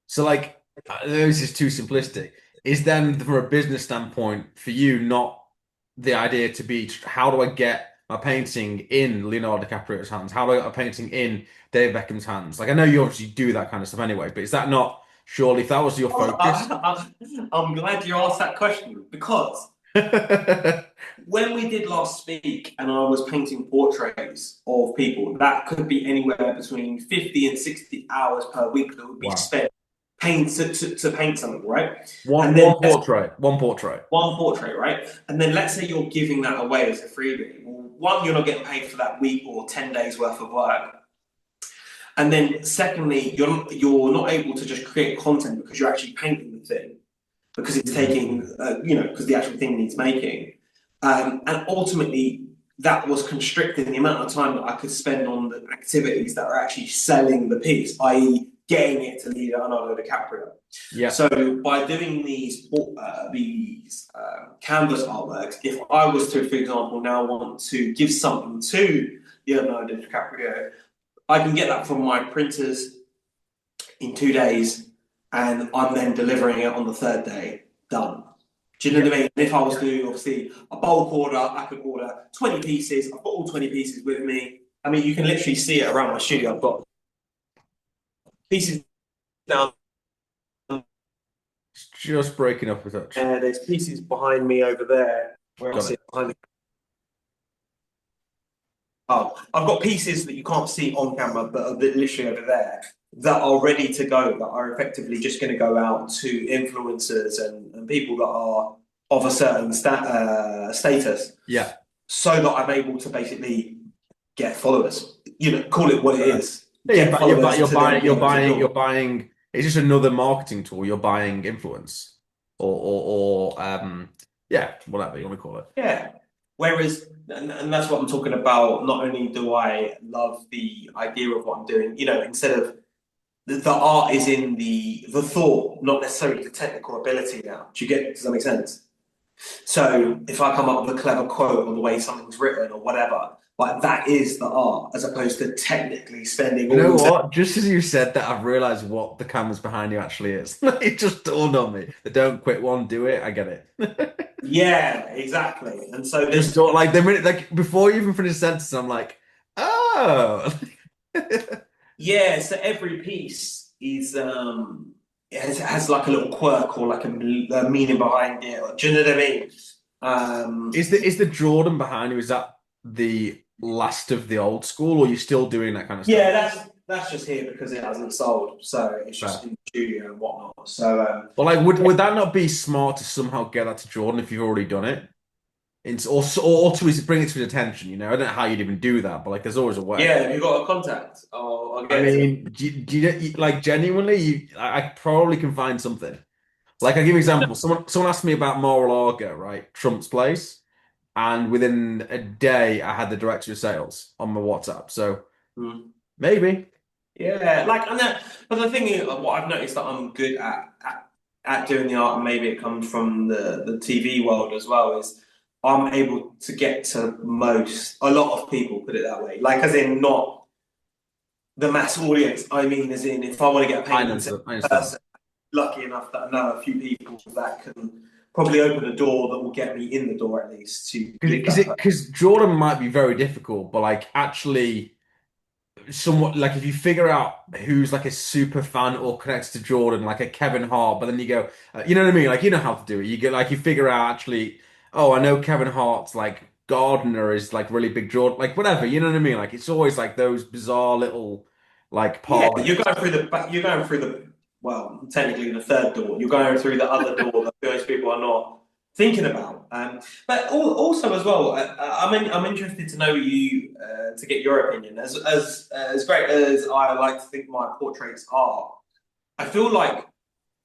Speaker 2: So like this is too simplistic. Is then from a business standpoint for you not the idea to be how do I get my painting in Leonardo DiCaprio's hands? How do I get a painting in Dave Beckham's hands? Like I know you obviously do that kind of stuff anyway, but is that not surely if that was your
Speaker 1: Well,
Speaker 2: focus?
Speaker 1: I'm glad you asked that question because when we did last speak and I was painting portraits of people, that could be anywhere between 50 and 60 hours per week that would be
Speaker 2: Wow.
Speaker 1: spent to paint something, right?
Speaker 2: One
Speaker 1: And then
Speaker 2: one portrait. One portrait.
Speaker 1: one portrait, right? And then let's say you're giving that away as a freebie. Well, one, you're not getting paid for that week or 10 days worth of work. And then secondly, you're not able to just create content because you're actually painting the thing because it's taking, because the actual thing needs making. And ultimately, that was constricting the amount of time that I could spend on the activities that are actually selling the piece, i.e., getting it to Leonardo DiCaprio.
Speaker 2: Yeah.
Speaker 1: So by doing these canvas artworks, if I was to, for example, now want to give something to Leonardo DiCaprio, I can get that from my printers in 2 days, and I'm then delivering it on the third day. Done. Do you know
Speaker 2: Yeah.
Speaker 1: what I mean? If I was doing obviously a bulk order, I could order 20 pieces. I've got all 20 pieces with me. I mean, you can literally see it around my studio. I've got pieces down
Speaker 2: It's just breaking up a touch.
Speaker 1: there. There's pieces behind me over there. Where I
Speaker 2: Got
Speaker 1: see
Speaker 2: it.
Speaker 1: it behind me. Oh, I've got pieces that you can't see on camera, but are literally over there that are ready to go, that are effectively just going to go out to influencers and people that are of a certain status,
Speaker 2: Yeah.
Speaker 1: so that I'm able to basically get followers. Call it what it is.
Speaker 2: Yeah,
Speaker 1: Get followers
Speaker 2: you're
Speaker 1: to then
Speaker 2: buying,
Speaker 1: be able to
Speaker 2: you're
Speaker 1: join.
Speaker 2: buying. It's just another marketing tool. You're buying influence, or yeah, whatever you want to call it.
Speaker 1: Yeah. Whereas, and that's what I'm talking about. Not only do I love the idea of what I'm doing, instead of the art is in the thought, not necessarily the technical ability now. Does that make sense? So if I come up with a clever quote on the way something's written or whatever, like that is the art, as opposed to technically spending
Speaker 2: You know
Speaker 1: all day.
Speaker 2: what? Just as you said that, I've realized what the canvas behind you actually is. It just dawned on me. The don't quit one, do it. I get it.
Speaker 1: Yeah, exactly. And so
Speaker 2: Just
Speaker 1: there's
Speaker 2: thought like the minute like before you even finish the sentence, I'm like, oh.
Speaker 1: yeah, so every piece is has like a little quirk or like a meaning behind it. Or, do you know what I mean?
Speaker 2: Is the Jordan behind you? Is that the last of the old school, or are you still doing that kind of stuff?
Speaker 1: Yeah, that's just here because it hasn't sold, so it's just
Speaker 2: Fair.
Speaker 1: in the studio and whatnot. So
Speaker 2: But like,
Speaker 1: yeah,
Speaker 2: would that not be smart to somehow get that to Jordan if you've already done it? Or to bring it to his attention, you know? I don't know how you'd even do that, but like, there's always a way.
Speaker 1: yeah. Have you got a contact? I'll
Speaker 2: I
Speaker 1: get it to him.
Speaker 2: mean, like genuinely, I probably can find something. Like, I give you an example. Someone asked me about Mar-a-Lago, right? Trump's place, and within a day, I had the director of sales on my WhatsApp. So
Speaker 1: Hmm.
Speaker 2: maybe.
Speaker 1: Yeah, like and that. But the thing is, what I've noticed that I'm good at doing the art, and maybe it comes from the TV world as well, is I'm able to get to a lot of people. Put it that way, like as in not the mass audience. I mean, as in if I want to get a
Speaker 2: I
Speaker 1: painting to
Speaker 2: understand. I
Speaker 1: a
Speaker 2: understand.
Speaker 1: person, lucky enough that I know a few people that can probably open a door that will get me in the door at least to give that person.
Speaker 2: Because Jordan might be very difficult, but like actually. Somewhat like if you figure out who's like a super fan or connects to Jordan, like a Kevin Hart, but then you go, you know what I mean? Like you know how to do it. You get like you figure out actually, oh, I know Kevin Hart's like gardener is like really big Jordan, like whatever. You know what I mean? Like it's always like those bizarre little like
Speaker 1: Yeah,
Speaker 2: parlays.
Speaker 1: you're going through well, technically the third door. You're going through the other door that most people are not thinking about. But also as well, I'm interested to know to get your opinion. As great as I like to think my portraits are, I feel like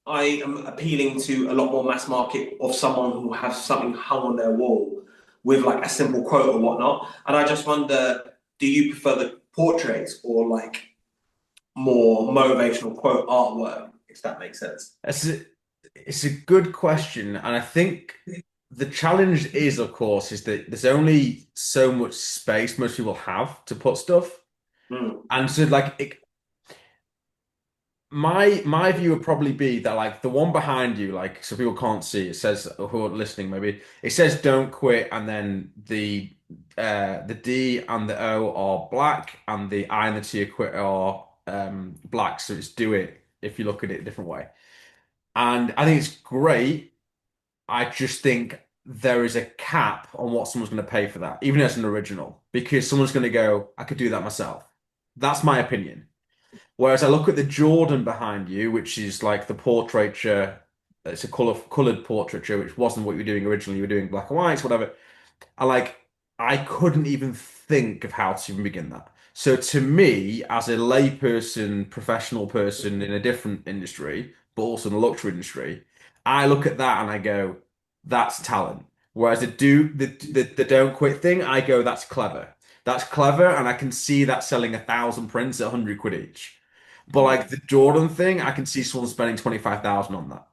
Speaker 1: I am appealing to a lot more mass market of someone who has something hung on their wall with like a simple quote or whatnot. And I just wonder, do you prefer the portraits or like more motivational quote artwork, if that makes sense?
Speaker 2: That's it. It's a good question, and I think the challenge is, of course, is that there's only so much space most people have to put stuff,
Speaker 1: Mm.
Speaker 2: and so like my view would probably be that like the one behind you, like so people can't see, it says who are listening maybe, it says don't quit, and then the D and the O are black, and the I and the T are quit are black, so it's do it if you look at it a different way. And I think it's great. I just think there is a cap on what someone's going to pay for that, even as an original, because someone's going to go, I could do that myself. That's my opinion. Whereas I look at the Jordan behind you, which is like the portraiture, it's a colored portraiture, which wasn't what you were doing originally. You were doing black and whites, whatever. I like I couldn't even think of how to even begin that. So to me, as a layperson, professional person in a different industry, but also in the luxury industry, I look at that and I go, that's talent. Whereas the don't quit thing, I go, that's clever. That's clever, and I can see that selling 1,000 prints at 100 quid each. But like the Jordan thing, I can see someone spending 25,000 on that.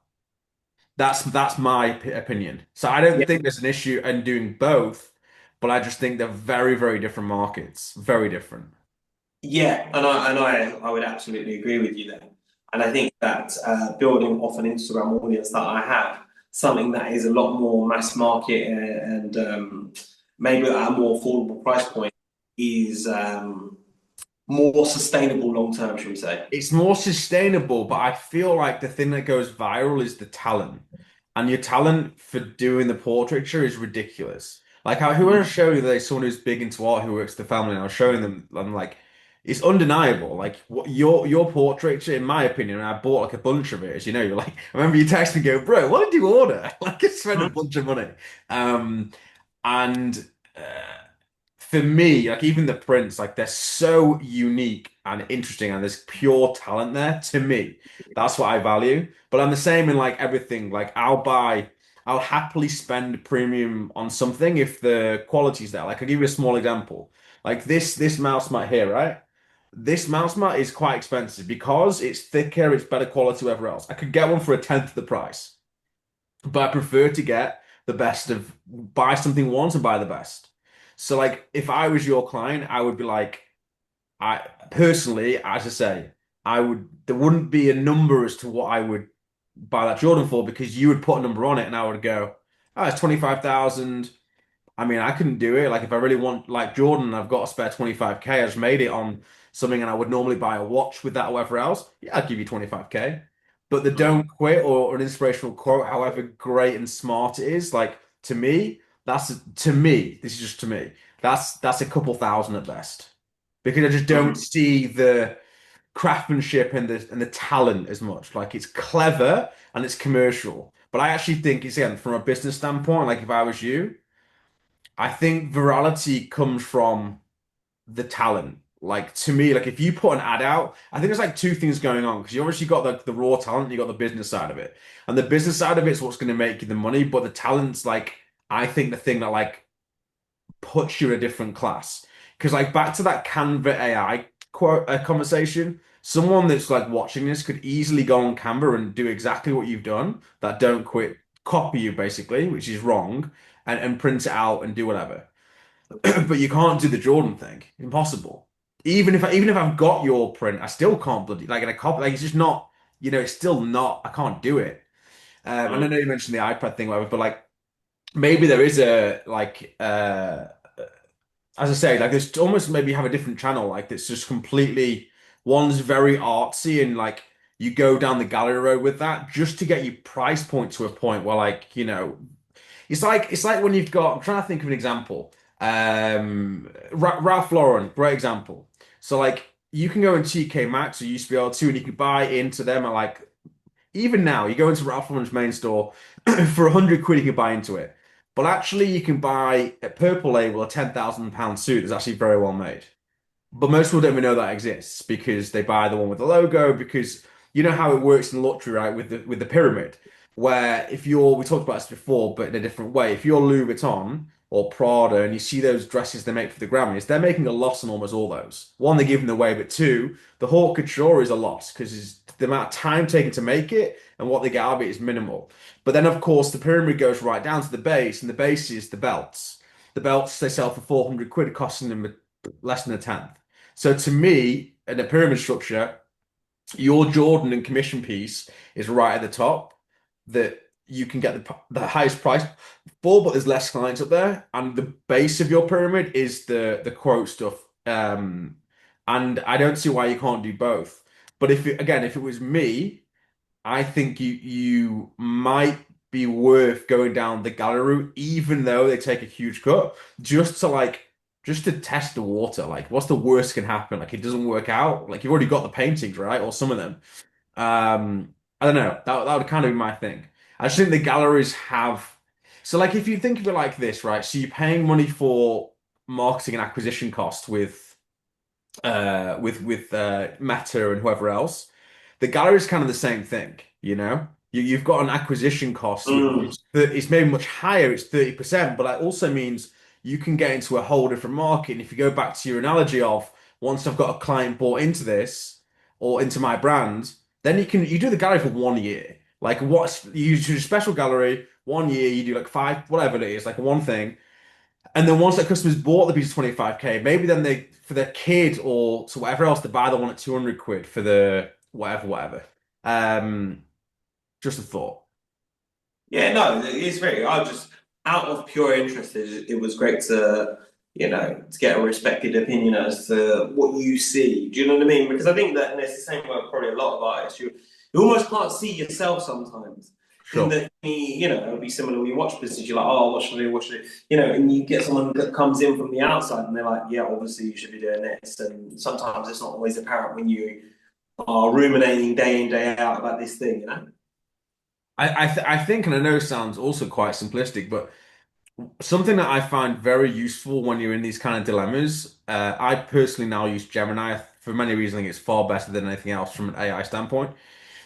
Speaker 2: That's my opinion. So I don't think there's an issue in doing both, but I just think they're very, very different markets. Very different.
Speaker 1: Yeah, and I would absolutely agree with you there. And I think that building off an Instagram audience that I have, something that is a lot more mass market and maybe at a more affordable price point is more sustainable long term, should we say?
Speaker 2: It's more sustainable, but I feel like the thing that goes viral is the talent. And your talent for doing the portraiture is ridiculous. Like who I was showing you today, someone who's big into art who works for the family, and I was showing them, I'm like, it's undeniable. Like what your portraiture, in my opinion, and I bought like a bunch of it, as you know, you're like, I remember you text me and go, bro, what did you order? Like I spent a
Speaker 1: Mhm.
Speaker 2: bunch of money. Um and for me, like even the prints, like they're so unique and interesting, and there's pure talent there. To me, that's what I value. But I'm the same in like everything. Like I'll happily spend premium on something if the quality's there. Like I'll give you a small example. Like this mouse mat here, right? This mouse mat is quite expensive because it's thicker, it's better quality, whatever else. I could get one for a tenth of the price, but I prefer to get the best of buy something once and buy the best. So like if I was your client, I would be like, I personally, as I say, I would there wouldn't be a number as to what I would buy that Jordan for because you would put a number on it and I would go, oh, it's 25,000. I mean, I couldn't do it. Like, if I really want, like Jordan, I've got a spare 25K. I just made it on something and I would normally buy a watch with that or whatever else. Yeah, I'd give you 25K. But the
Speaker 1: Mhm.
Speaker 2: don't quit or an inspirational quote, however great and smart it is, like to me, this is just to me, that's a couple thousand at best. Because I just don't
Speaker 1: Mhm.
Speaker 2: see the craftsmanship and the talent as much. Like it's clever and it's commercial. But I actually think it's again from a business standpoint, like if I was you. I think virality comes from the talent. Like to me, like if you put an ad out, I think there's like two things going on because you obviously got the raw talent, you got the business side of it, and the business side of it's what's going to make you the money, but the talent's like I think the thing that like puts you in a different class. Because like back to that Canva AI quote conversation, someone that's like watching this could easily go on Canva and do exactly what you've done, that don't quit, copy you basically, which is wrong, and print it out and do whatever. But you can't do the Jordan thing. Impossible. Even if I've got your print, I still can't bloody like in a copy. Like it's just not. It's still not. I can't do it. And I know
Speaker 1: Mhm.
Speaker 2: you mentioned the iPad thing, whatever. But like maybe there is a like as I say, like there's almost maybe have a different channel like that's just completely one's very artsy and like you go down the gallery road with that just to get your price point to a point where like it's like when you've got, I'm trying to think of an example. Ralph Lauren, great example. So like you can go in TK Maxx or used to be able to, and you can buy into them at like even now you go into Ralph Lauren's main store for 100 quid you can buy into it. But actually you can buy a Purple Label, a £10,000 suit that's actually very well made. But most people don't even know that exists because they buy the one with the logo because you know how it works in luxury, right? With the pyramid, where if you're we talked about this before, but in a different way. If you're Louis Vuitton or Prada, and you see those dresses they make for the Grammys, they're making a loss on almost all those. One, they're giving them away, but two, the haute couture is a loss because the amount of time taken to make it and what they get out of it is minimal. But then, of course, the pyramid goes right down to the base, and the base is the belts. The belts they sell for 400 quid, costing them less than a tenth. So to me, in a pyramid structure, your Jordan and commission piece is right at the top that you can get the highest price for, but there's less clients up there. And the base of your pyramid is the quote stuff. And I don't see why you can't do both. But if it was me, I think you might be worth going down the gallery route, even though they take a huge cut, just to test the water. Like, what's the worst can happen? Like, it doesn't work out. Like, you've already got the paintings, right? Or some of them. I don't know. That would kind of be my thing. I just think the galleries have. So, like, if you think of it like this, right? So you're paying money for marketing and acquisition costs with Meta and whoever else. The gallery is kind of the same thing, you know? You've got an acquisition cost, which
Speaker 1: Mm.
Speaker 2: is it's maybe much higher, it's 30%, but that also means you can get into a whole different market. And if you go back to your analogy of once I've got a client bought into this or into my brand, then you do the gallery for 1 year. Like what's you do a special gallery, 1 year, you do like five, whatever it is, like one thing. And then once that customer's bought the piece of 25K, maybe then they, for their kid or so whatever else, they buy the one at 200 quid for the whatever, whatever. Um, just a thought.
Speaker 1: Yeah, no, it's very. I just out of pure interest, it was great to to get a respected opinion as to what you see. Do you know what I mean? Because I think that and it's the same way with probably a lot of artists. You almost can't see yourself sometimes. In
Speaker 2: Sure.
Speaker 1: that, it'll be similar when you watch business. You're like, oh, what should I do? What should I do? And you get someone that comes in from the outside, and they're like, yeah, obviously you should be doing this. And sometimes it's not always apparent when you are ruminating day in day out about this thing.
Speaker 2: I think, and I know it sounds also quite simplistic, but something that I find very useful when you're in these kind of dilemmas, I personally now use Gemini for many reasons. I think it's far better than anything else from an AI standpoint.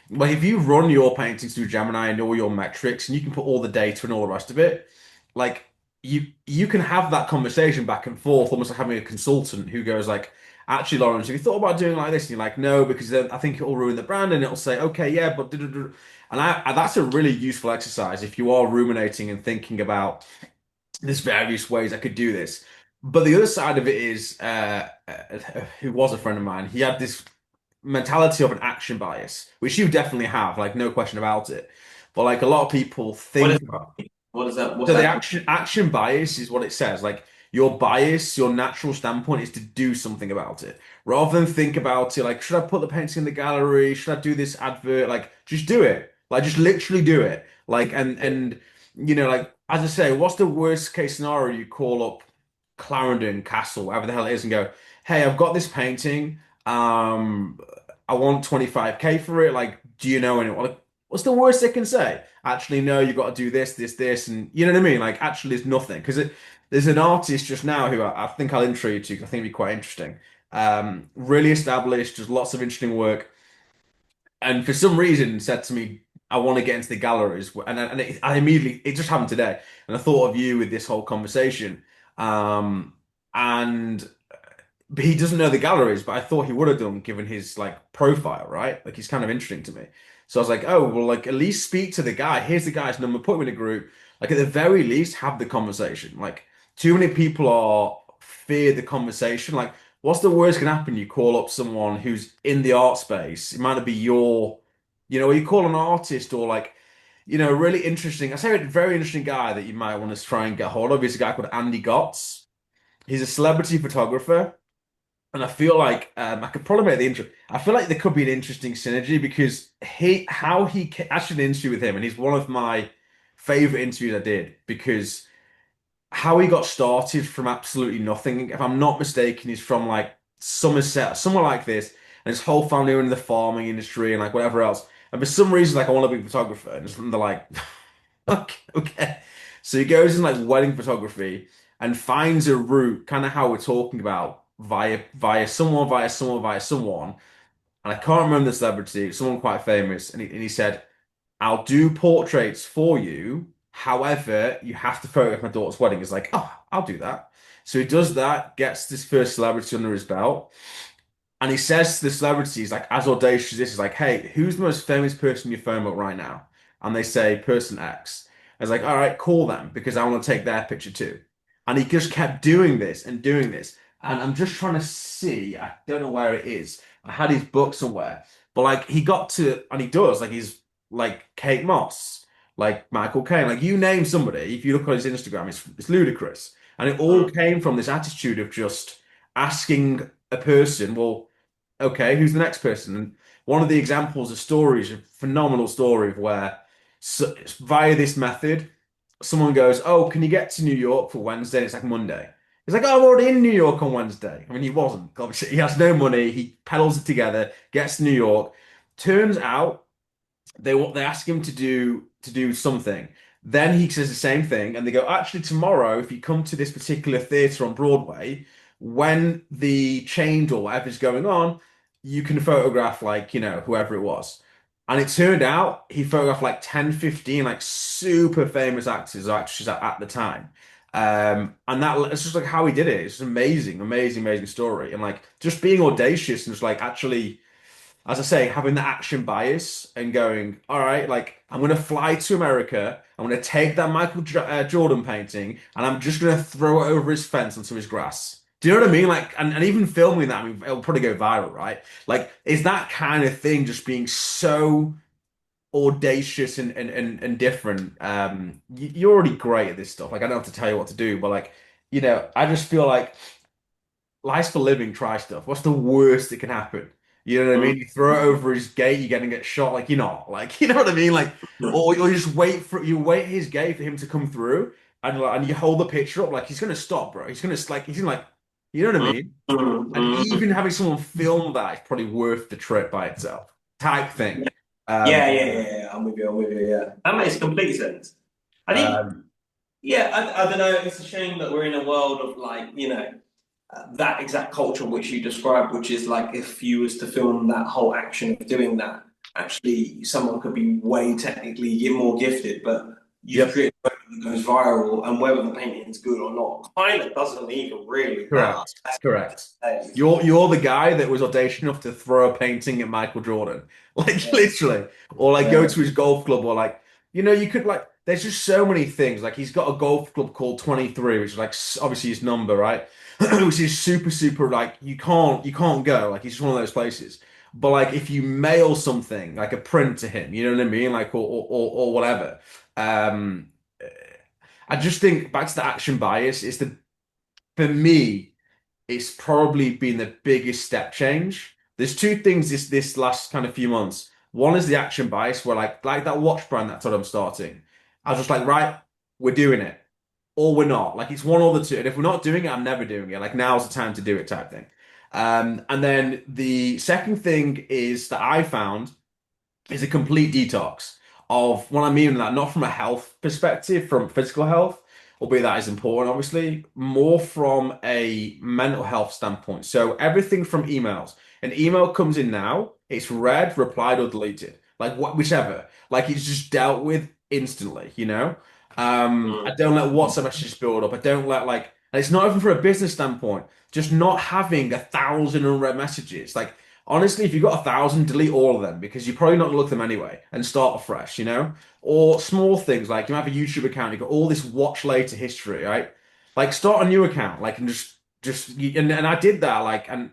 Speaker 2: But if you run your paintings through Gemini and all your metrics, and you can put all the data and all the rest of it, like you can have that conversation back and forth, almost like having a consultant who goes like, "Actually, Laurence, have you thought about doing it like this?" And you're like, "No, because then I think it'll ruin the brand," and it'll say, "Okay, yeah, but," and that's a really useful exercise if you are ruminating and thinking about there's various ways I could do this. But the other side of it is, who was a friend of mine, he had this mentality of an action bias, which you definitely have, like no question about it. But like a lot of people
Speaker 1: What is
Speaker 2: think
Speaker 1: what is that? What's
Speaker 2: so the
Speaker 1: that?
Speaker 2: action bias is what it says. Like your bias, your natural standpoint is to do something about it. Rather than think about it like, should I put the painting in the gallery? Should I do this advert? Like just do it. Like just literally do it. Like and like as I say, what's the worst case scenario? You call up Clarendon Castle, whatever the hell it is, and go, hey, I've got this painting. I want 25K for it. Like, do you know anyone? Like, what's the worst they can say? Actually, no, you've got to do this, this, this, and you know what I mean? Like, actually, there's nothing because there's an artist just now who I think I'll intro you to because I think it'd be quite interesting. Really established, does lots of interesting work, and for some reason said to me, "I want to get into the galleries," I immediately it just happened today, and I thought of you with this whole conversation. Um, and but he doesn't know the galleries, but I thought he would have done given his like profile, right? Like he's kind of interesting to me. So I was like, oh, well, like at least speak to the guy. Here's the guy's number, put him in a group. Like at the very least, have the conversation. Like too many people are fear the conversation. Like, what's the worst can happen? You call up someone who's in the art space. It might not be or you call an artist or like, really interesting. I say a very interesting guy that you might want to try and get hold of is a guy called Andy Gotts. He's a celebrity photographer. And I feel like I could probably make the intro. I feel like there could be an interesting synergy because actually an interview with him, and he's one of my favorite interviews I did because how he got started from absolutely nothing. If I'm not mistaken, he's from like Somerset, somewhere like this, and his whole family were in the farming industry and like whatever else. And for some reason, like I want to be a photographer, and they're like, okay, okay. So he goes in like wedding photography and finds a route, kind of how we're talking about, via someone, via someone, via someone. And I can't remember the celebrity, someone quite famous. And he said, I'll do portraits for you. However, you have to photograph my daughter's wedding. It's like, oh, I'll do that. So he does that, gets this first celebrity under his belt, and he says to the celebrities, like, as audacious as this, is like, hey, who's the most famous person in your phone book right now? And they say, person X. I was like, all right, call them because I want to take their picture too. And he just kept doing this and doing this. And I'm just trying to see, I don't know where it is. I had his book somewhere, but like he got to, and he does, like he's like Kate Moss, like Michael Caine, like you name somebody, if you look on his Instagram, it's ludicrous. And it all
Speaker 1: Mm,
Speaker 2: came from this attitude of just asking a person, well, okay, who's the next person? And one of the examples of stories, a phenomenal story of where via this method, someone goes, "Oh, can you get to New York for Wednesday?" And it's like Monday. He's like, "Oh, I'm already in New York on Wednesday." I mean, he wasn't. Obviously, he has no money. He pedals it together, gets to New York. Turns out they ask him to do something. Then he says the same thing, and they go, actually, tomorrow, if you come to this particular theater on Broadway, when the change or whatever's going on, you can photograph like, whoever it was. And it turned out he photographed like 10, 15 like super famous actors or actresses at the time. And it's just like how he did it. It's an amazing, amazing, amazing story. And like just being audacious and just like actually as I say, having the action bias and going, all right, like I'm going to fly to America. I'm going to take that Jordan painting and I'm just going to throw it over his fence onto his grass. Do you know what I mean? Like, and even filming that, I mean, it'll probably go viral, right? Like, is that kind of thing just being so audacious and different? You're already great at this stuff. Like, I don't have to tell you what to do, but like, I just feel like life's for living, try stuff. What's the worst that can happen? You know what I
Speaker 1: mm,
Speaker 2: mean? You throw it over his gate, you're gonna get shot. Like you're not. Like you know what I mean? Like or you just wait his gate for him to come through, and you hold the picture up like he's gonna stop, bro. He's gonna you know what I
Speaker 1: mm,
Speaker 2: mean? And
Speaker 1: mm.
Speaker 2: even having someone film that is probably worth the trip by itself. Type thing.
Speaker 1: Yeah,
Speaker 2: Um,
Speaker 1: yeah, yeah, yeah. I'm with you. I'm with you. Yeah, that makes complete sense. I think,
Speaker 2: um,
Speaker 1: yeah, I don't know. It's a shame that we're in a world of like, that exact culture which you described, which is like if you was to film that whole action of doing that, actually someone could be way technically more gifted, but you've
Speaker 2: yep,
Speaker 1: created something that goes viral, and whether the painting's good or not, kind of doesn't even really matter.
Speaker 2: correct, correct. You're the guy that was audacious enough to throw a painting at Michael Jordan, like
Speaker 1: Yeah,
Speaker 2: literally, or like go
Speaker 1: yeah.
Speaker 2: to his golf club, or like you could like. There's just so many things. Like he's got a golf club called 23, which is like obviously his number, right? Which is super super like you can't go. Like he's just one of those places. But like if you mail something like a print to him, you know what I mean, like or whatever. Um, I just think back to the action bias. It's the for me it's probably been the biggest step change. There's two things this last kind of few months. One is the action bias, where like that watch brand that I told I'm starting. I was just like, right, we're doing it, or we're not. Like it's one or the two. And if we're not doing it, I'm never doing it. Like now's the time to do it, type thing. And then the second thing is that I found is a complete detox of what I mean that not from a health perspective, from physical health, albeit that is important, obviously, more from a mental health standpoint. So everything from emails. An email comes in now, it's read, replied, or deleted. Like whichever. Like it's just dealt with instantly. I
Speaker 1: Mm,
Speaker 2: don't let WhatsApp messages build up. I don't let like, and it's not even for a business standpoint, just not having 1,000 unread messages. Like honestly, if you've got 1,000, delete all of them because you're probably not gonna look at them anyway and start afresh. Or small things like you have a YouTube account, you've got all this watch later history, right? Like start a new account, like and and I did that, like and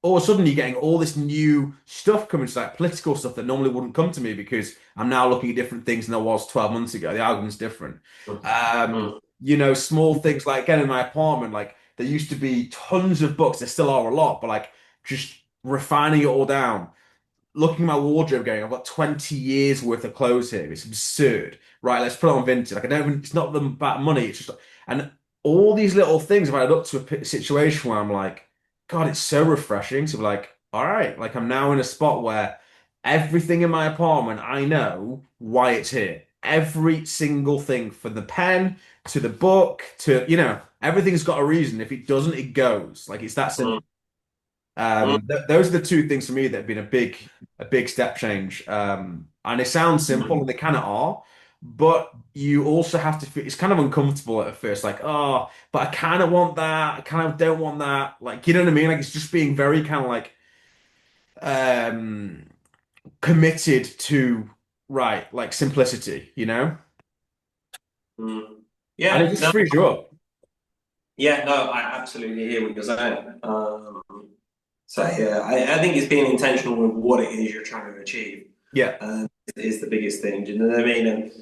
Speaker 2: all of a sudden you're getting all this new stuff coming to like political stuff that normally wouldn't come to me because I'm now looking at different things than I was 12 months ago. The argument's different.
Speaker 1: mm,
Speaker 2: Small things like again in my apartment, like there used to be tons of books, there still are a lot, but like just refining it all down, looking at my wardrobe going, I've got 20 years worth of clothes here. It's absurd. Right, let's put it on vintage. Like I don't even, it's not about money, it's just and all these little things have added up to a situation where I'm like, God, it's so refreshing to be like, all right, like I'm now in a spot where everything in my apartment, I know why it's here. Every single thing from the pen to the book to, everything's got a reason. If it doesn't, it goes. Like it's that
Speaker 1: mm,
Speaker 2: simple.
Speaker 1: mm,
Speaker 2: Those are the two things for me that have been a big step change. And they sound simple,
Speaker 1: mm.
Speaker 2: and they kind of are. But you also have to feel it's kind of uncomfortable at first, like, oh, but I kind of want that, I kind of don't want that. Like, you know what I mean? Like it's just being very kind of like um committed to right, like simplicity, you know?
Speaker 1: Mm.
Speaker 2: And it
Speaker 1: Yeah,
Speaker 2: just
Speaker 1: no,
Speaker 2: frees you up.
Speaker 1: yeah, no, I absolutely hear what you're saying. So yeah, I think it's being intentional with what it is you're trying to achieve.
Speaker 2: Yeah.
Speaker 1: Is the biggest thing. Do you know what I mean? And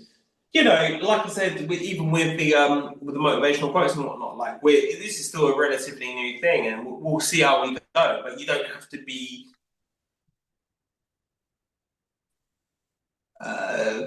Speaker 1: you know, like I said, even with the motivational quotes and whatnot, like this is still a relatively new thing, and we'll see how we go. But you don't have to be uh,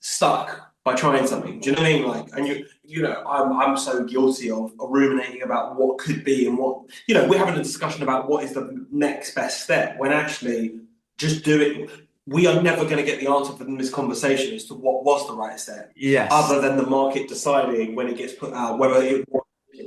Speaker 1: stuck by trying something. Do you know what I mean? Like, and you know, I'm so guilty of ruminating about what could be and what, you know, we're having a discussion about what is the next best step when actually just do it. We are never going to get the answer from this conversation as to what was the right step,
Speaker 2: Yes.
Speaker 1: other than the market deciding when it gets put out whether it was.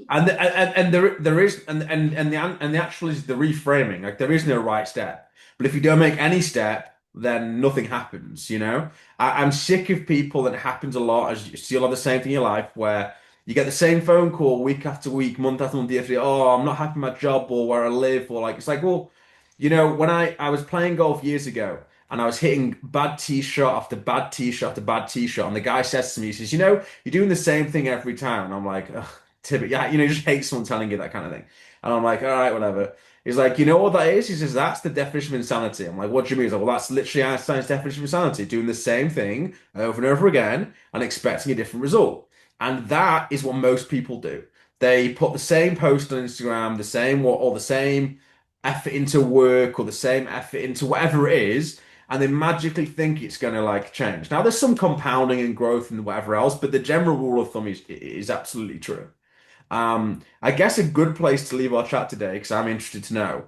Speaker 2: And there is and the actual is the reframing. Like there is no right step. But if you don't make any step, then nothing happens, you know? I'm sick of people that it happens a lot as you still have the same thing in your life where you get the same phone call week after week, month after month, year after year, oh, I'm not happy with my job or where I live, or like it's like, well, you know, when I was playing golf years ago and I was hitting bad tee shot after bad tee shot after bad tee shot, and the guy says to me, he says, you know, you're doing the same thing every time. And I'm like, ugh. Typically, yeah, you know, you just hate someone telling you that kind of thing. And I'm like, all right, whatever. He's like, you know what that is? He says, that's the definition of insanity. I'm like, what do you mean? He's like, well, that's literally Einstein's definition of insanity, doing the same thing over and over again and expecting a different result. And that is what most people do. They put the same post on Instagram, the same what, or the same effort into work or the same effort into whatever it is, and they magically think it's going to like change. Now, there's some compounding and growth and whatever else, but the general rule of thumb is absolutely true. I guess a good place to leave our chat today, because I'm interested to know,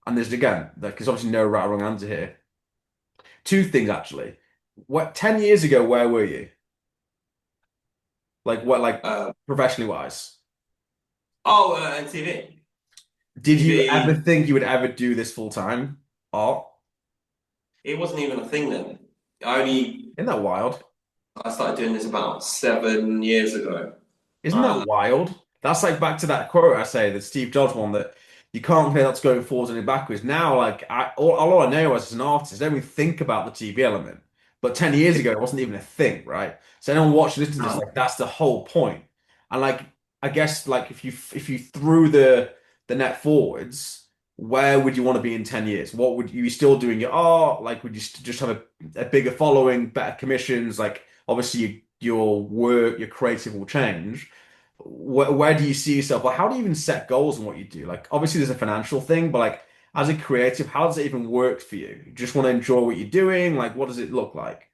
Speaker 2: and there's again, there's obviously no right or wrong answer here. Two things actually. What 10 years ago, where were you? Like what, like
Speaker 1: Uh,
Speaker 2: professionally wise?
Speaker 1: and TV.
Speaker 2: Did you ever
Speaker 1: TV,
Speaker 2: think you would ever do this full time? Oh,
Speaker 1: it wasn't even a thing then. I only
Speaker 2: isn't that wild?
Speaker 1: I started doing this about 7 years ago.
Speaker 2: Isn't that
Speaker 1: Uh,
Speaker 2: wild? That's like back to that quote I say, the Steve Jobs one that you can't compare that's going forwards and backwards. Now, like all I know as an artist, I don't even think about the TV element. But 10 years ago, it wasn't even a thing, right? So anyone watching this to this, like that's the whole point. And like I guess like if you threw the net forwards, where would you want to be in 10 years? What would you be still doing your art? Like would you just have a bigger following, better commissions? Like obviously your work, your creative will change. Where do you see yourself? Like, how do you even set goals in what you do? Like, obviously, there's a financial thing, but like, as a creative, how does it even work for you? You just want to enjoy what you're doing? Like, what does it look like?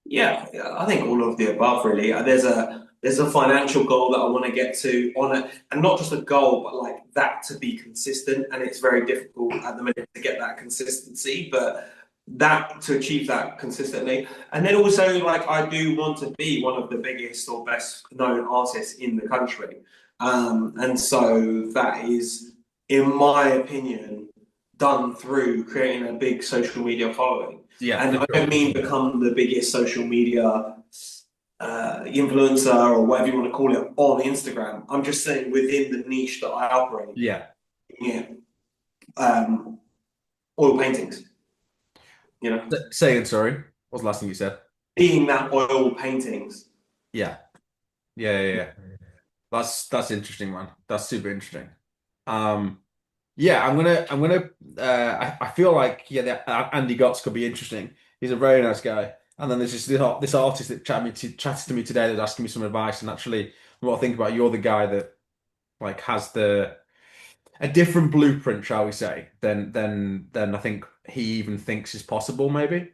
Speaker 1: yeah, I think all of the above really. There's a financial goal that I want to get to on it, and not just a goal, but like that to be consistent. And it's very difficult at the minute to get that consistency, but that to achieve that consistently. And then also like I do want to be one of the biggest or best known artists in the country. And so that is, in my opinion, done through creating a big social media following.
Speaker 2: Yeah,
Speaker 1: And
Speaker 2: for
Speaker 1: I don't
Speaker 2: sure.
Speaker 1: mean become the biggest social media influencer or whatever you want to call it on Instagram. I'm just saying within the niche that I operate
Speaker 2: Yeah.
Speaker 1: in, um, oil paintings, you know,
Speaker 2: Say it, sorry. What was the last thing you said?
Speaker 1: being that oil paintings.
Speaker 2: Yeah. Yeah. That's interesting, man. That's super interesting. Um, yeah, I feel like yeah, Andy Gotts could be interesting. He's a very nice guy. And then there's just this artist that chatted to me today that was asking me some advice. And actually, what I think about you're the guy that like has the a different blueprint, shall we say, than I think he even thinks is possible, maybe.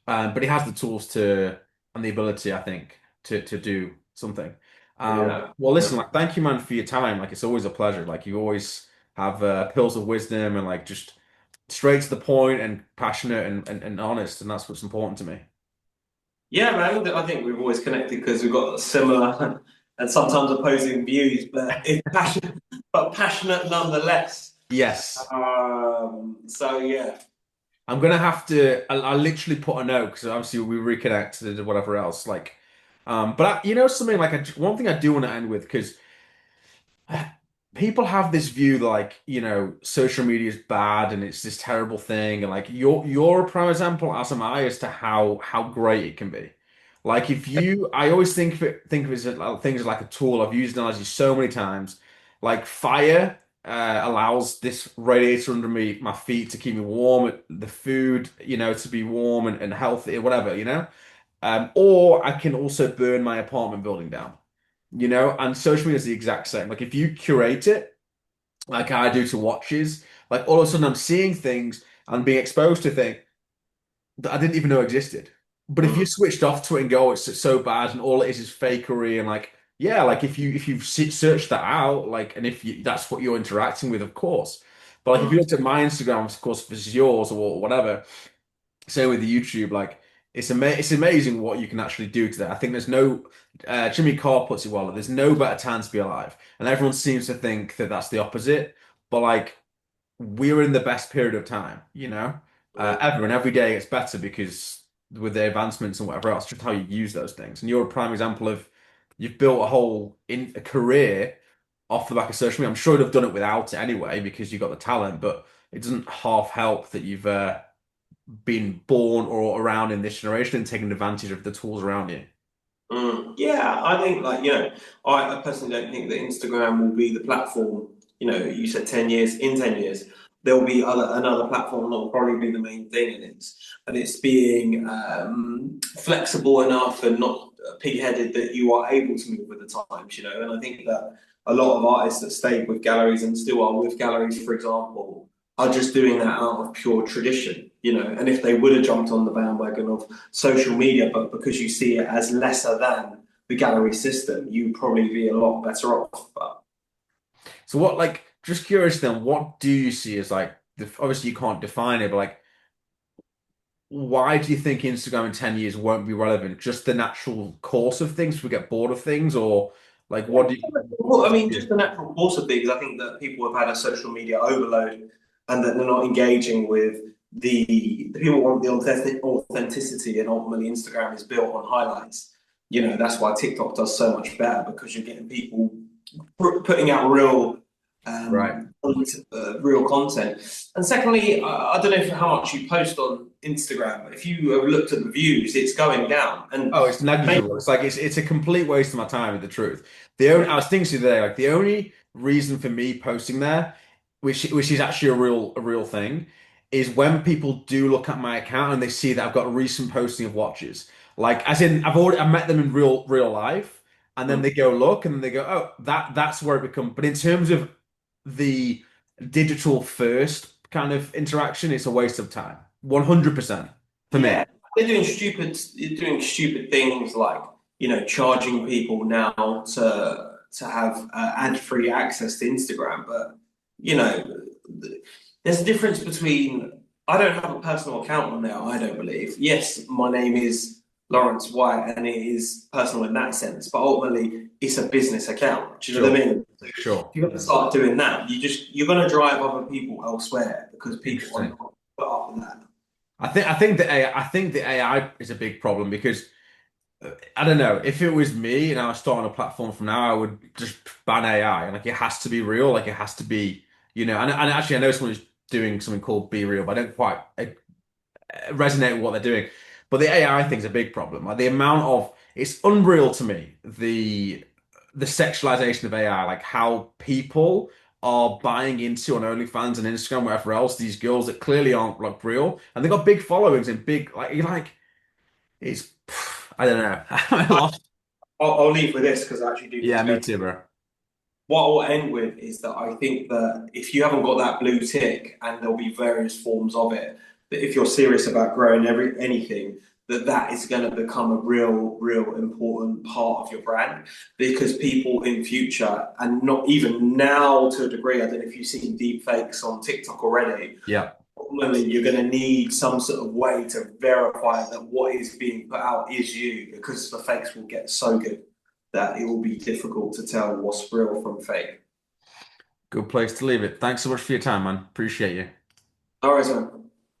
Speaker 2: But he has the tools to and the ability, I think, to do something.
Speaker 1: Yeah.
Speaker 2: Well,
Speaker 1: Yeah.
Speaker 2: listen, like, thank you, man, for your time. Like, it's always a pleasure. Like, you always have pills of wisdom and like just straight to the point and passionate and honest, and that's what's important to me.
Speaker 1: Yeah, man. I think we've always connected because we've got similar and sometimes opposing views, but it's passionate, but passionate nonetheless.
Speaker 2: Yes.
Speaker 1: So yeah,
Speaker 2: I'm gonna have to. I literally put a note because obviously we reconnected and whatever else. Like But you know something like one thing I do want to end with because people have this view that, like, social media is bad and it's this terrible thing, and like you're a prime example, as am I, as to how great it can be. Like if you, I always think of it as things like a tool. I've used analogy so many times. Like fire allows this radiator under my feet to keep me warm, the food, to be warm and healthy, or whatever, or I can also burn my apartment building down. And social media is the exact same. Like if you curate it, like I do to watches, like all of a sudden I'm seeing things and being exposed to things that I didn't even know existed. But if you
Speaker 1: Mm.
Speaker 2: switched off to it and go, it's so bad, and all it is fakery, and like, yeah, like if you search that out, like, and if you that's what you're interacting with, of course. But like if you
Speaker 1: Mm.
Speaker 2: looked at my Instagram, of course, versus yours or whatever, same with the YouTube, like it's amazing what you can actually do to that. I think there's no Jimmy Carr puts it well. There's no better time to be alive, and everyone seems to think that that's the opposite. But like we're in the best period of time,
Speaker 1: Mm.
Speaker 2: ever, and every day it's better because with the advancements and whatever else, just how you use those things. And you're a prime example of you've built a whole in a career off the back of social media. I'm sure you'd have done it without it anyway because you got the talent, but it doesn't half help that you've been born or around in this generation and taking advantage of the tools around you.
Speaker 1: Mm. Yeah, I think like I personally don't think that Instagram will be the platform. You said 10 years. In 10 years, there'll be another platform that will probably be the main thing, and it's being flexible enough and not pig-headed that you are able to move with the times. And I think that a lot of artists that stayed with galleries and still are with galleries, for example, are just doing that out of pure tradition. And if they would have jumped on the bandwagon of social media, but because you see it as lesser than the gallery system, you'd probably be a lot better off. But
Speaker 2: So what, like, just curious then, what do you see as like, obviously you can't define it, but like, why do you think Instagram in 10 years won't be relevant? Just the natural course of things, we get bored of things, or like, what do you,
Speaker 1: well, I mean,
Speaker 2: yeah.
Speaker 1: just the natural course of things. I think that people have had a social media overload, and that they're not engaging with the people want the authenticity, and ultimately Instagram is built on highlights. That's why TikTok does so much better because you're getting people putting out
Speaker 2: Right.
Speaker 1: real content. And secondly, I don't know how much you post on Instagram, but if you have looked at the views, it's going down. And
Speaker 2: Oh, it's
Speaker 1: maybe,
Speaker 2: negligible. It's like it's a complete waste of my time, with the truth. The only I was thinking today, like the only reason for me posting there, which is actually a real thing, is when people do look at my account and they see that I've got a recent posting of watches. Like as in I met them in real life, and then they go look and then they go, oh, that's where it becomes. But in terms of the digital first kind of interaction, it's a waste of time. 100% for me.
Speaker 1: yeah, they're doing stupid things like charging people now to have ad-free access to Instagram. But you know, there's a difference between I don't have a personal account on there. I don't believe. Yes, my name is Laurence White, and it is personal in that sense. But ultimately, it's a business account. Do you know what
Speaker 2: Sure,
Speaker 1: I mean? So if
Speaker 2: sure.
Speaker 1: you're going to start doing that, you're going to drive other people elsewhere because people are
Speaker 2: Interesting.
Speaker 1: not put up with that.
Speaker 2: I think the AI is a big problem because I don't know if it was me and I was starting a platform from now, I would just ban AI. Like it has to be real, like it has to be, and actually I know someone who's doing something called Be Real, but I don't quite resonate with what they're doing. But the AI thing's a big problem. Like the amount of it's unreal to me, the sexualization of AI, like how people are buying into on OnlyFans and Instagram, whatever else, these girls that clearly aren't like real, and they got big followings and big like you're like it's I don't know. I'm lost.
Speaker 1: I'll leave with this because I actually do need
Speaker 2: Yeah,
Speaker 1: to
Speaker 2: me
Speaker 1: go.
Speaker 2: too, bro.
Speaker 1: What I'll end with is that I think that if you haven't got that blue tick, and there'll be various forms of it, that if you're serious about growing anything, that is going to become a real important part of your brand because people in future, and not even now to a degree, I don't know if you've seen deep fakes on TikTok already.
Speaker 2: Yeah.
Speaker 1: Ultimately, you're going to need some sort of way to verify that what is being put out is you because the fakes will get so good that it will be difficult to tell what's real from fake.
Speaker 2: Good place to leave it. Thanks so much for your time, man. Appreciate you.
Speaker 1: All right, man.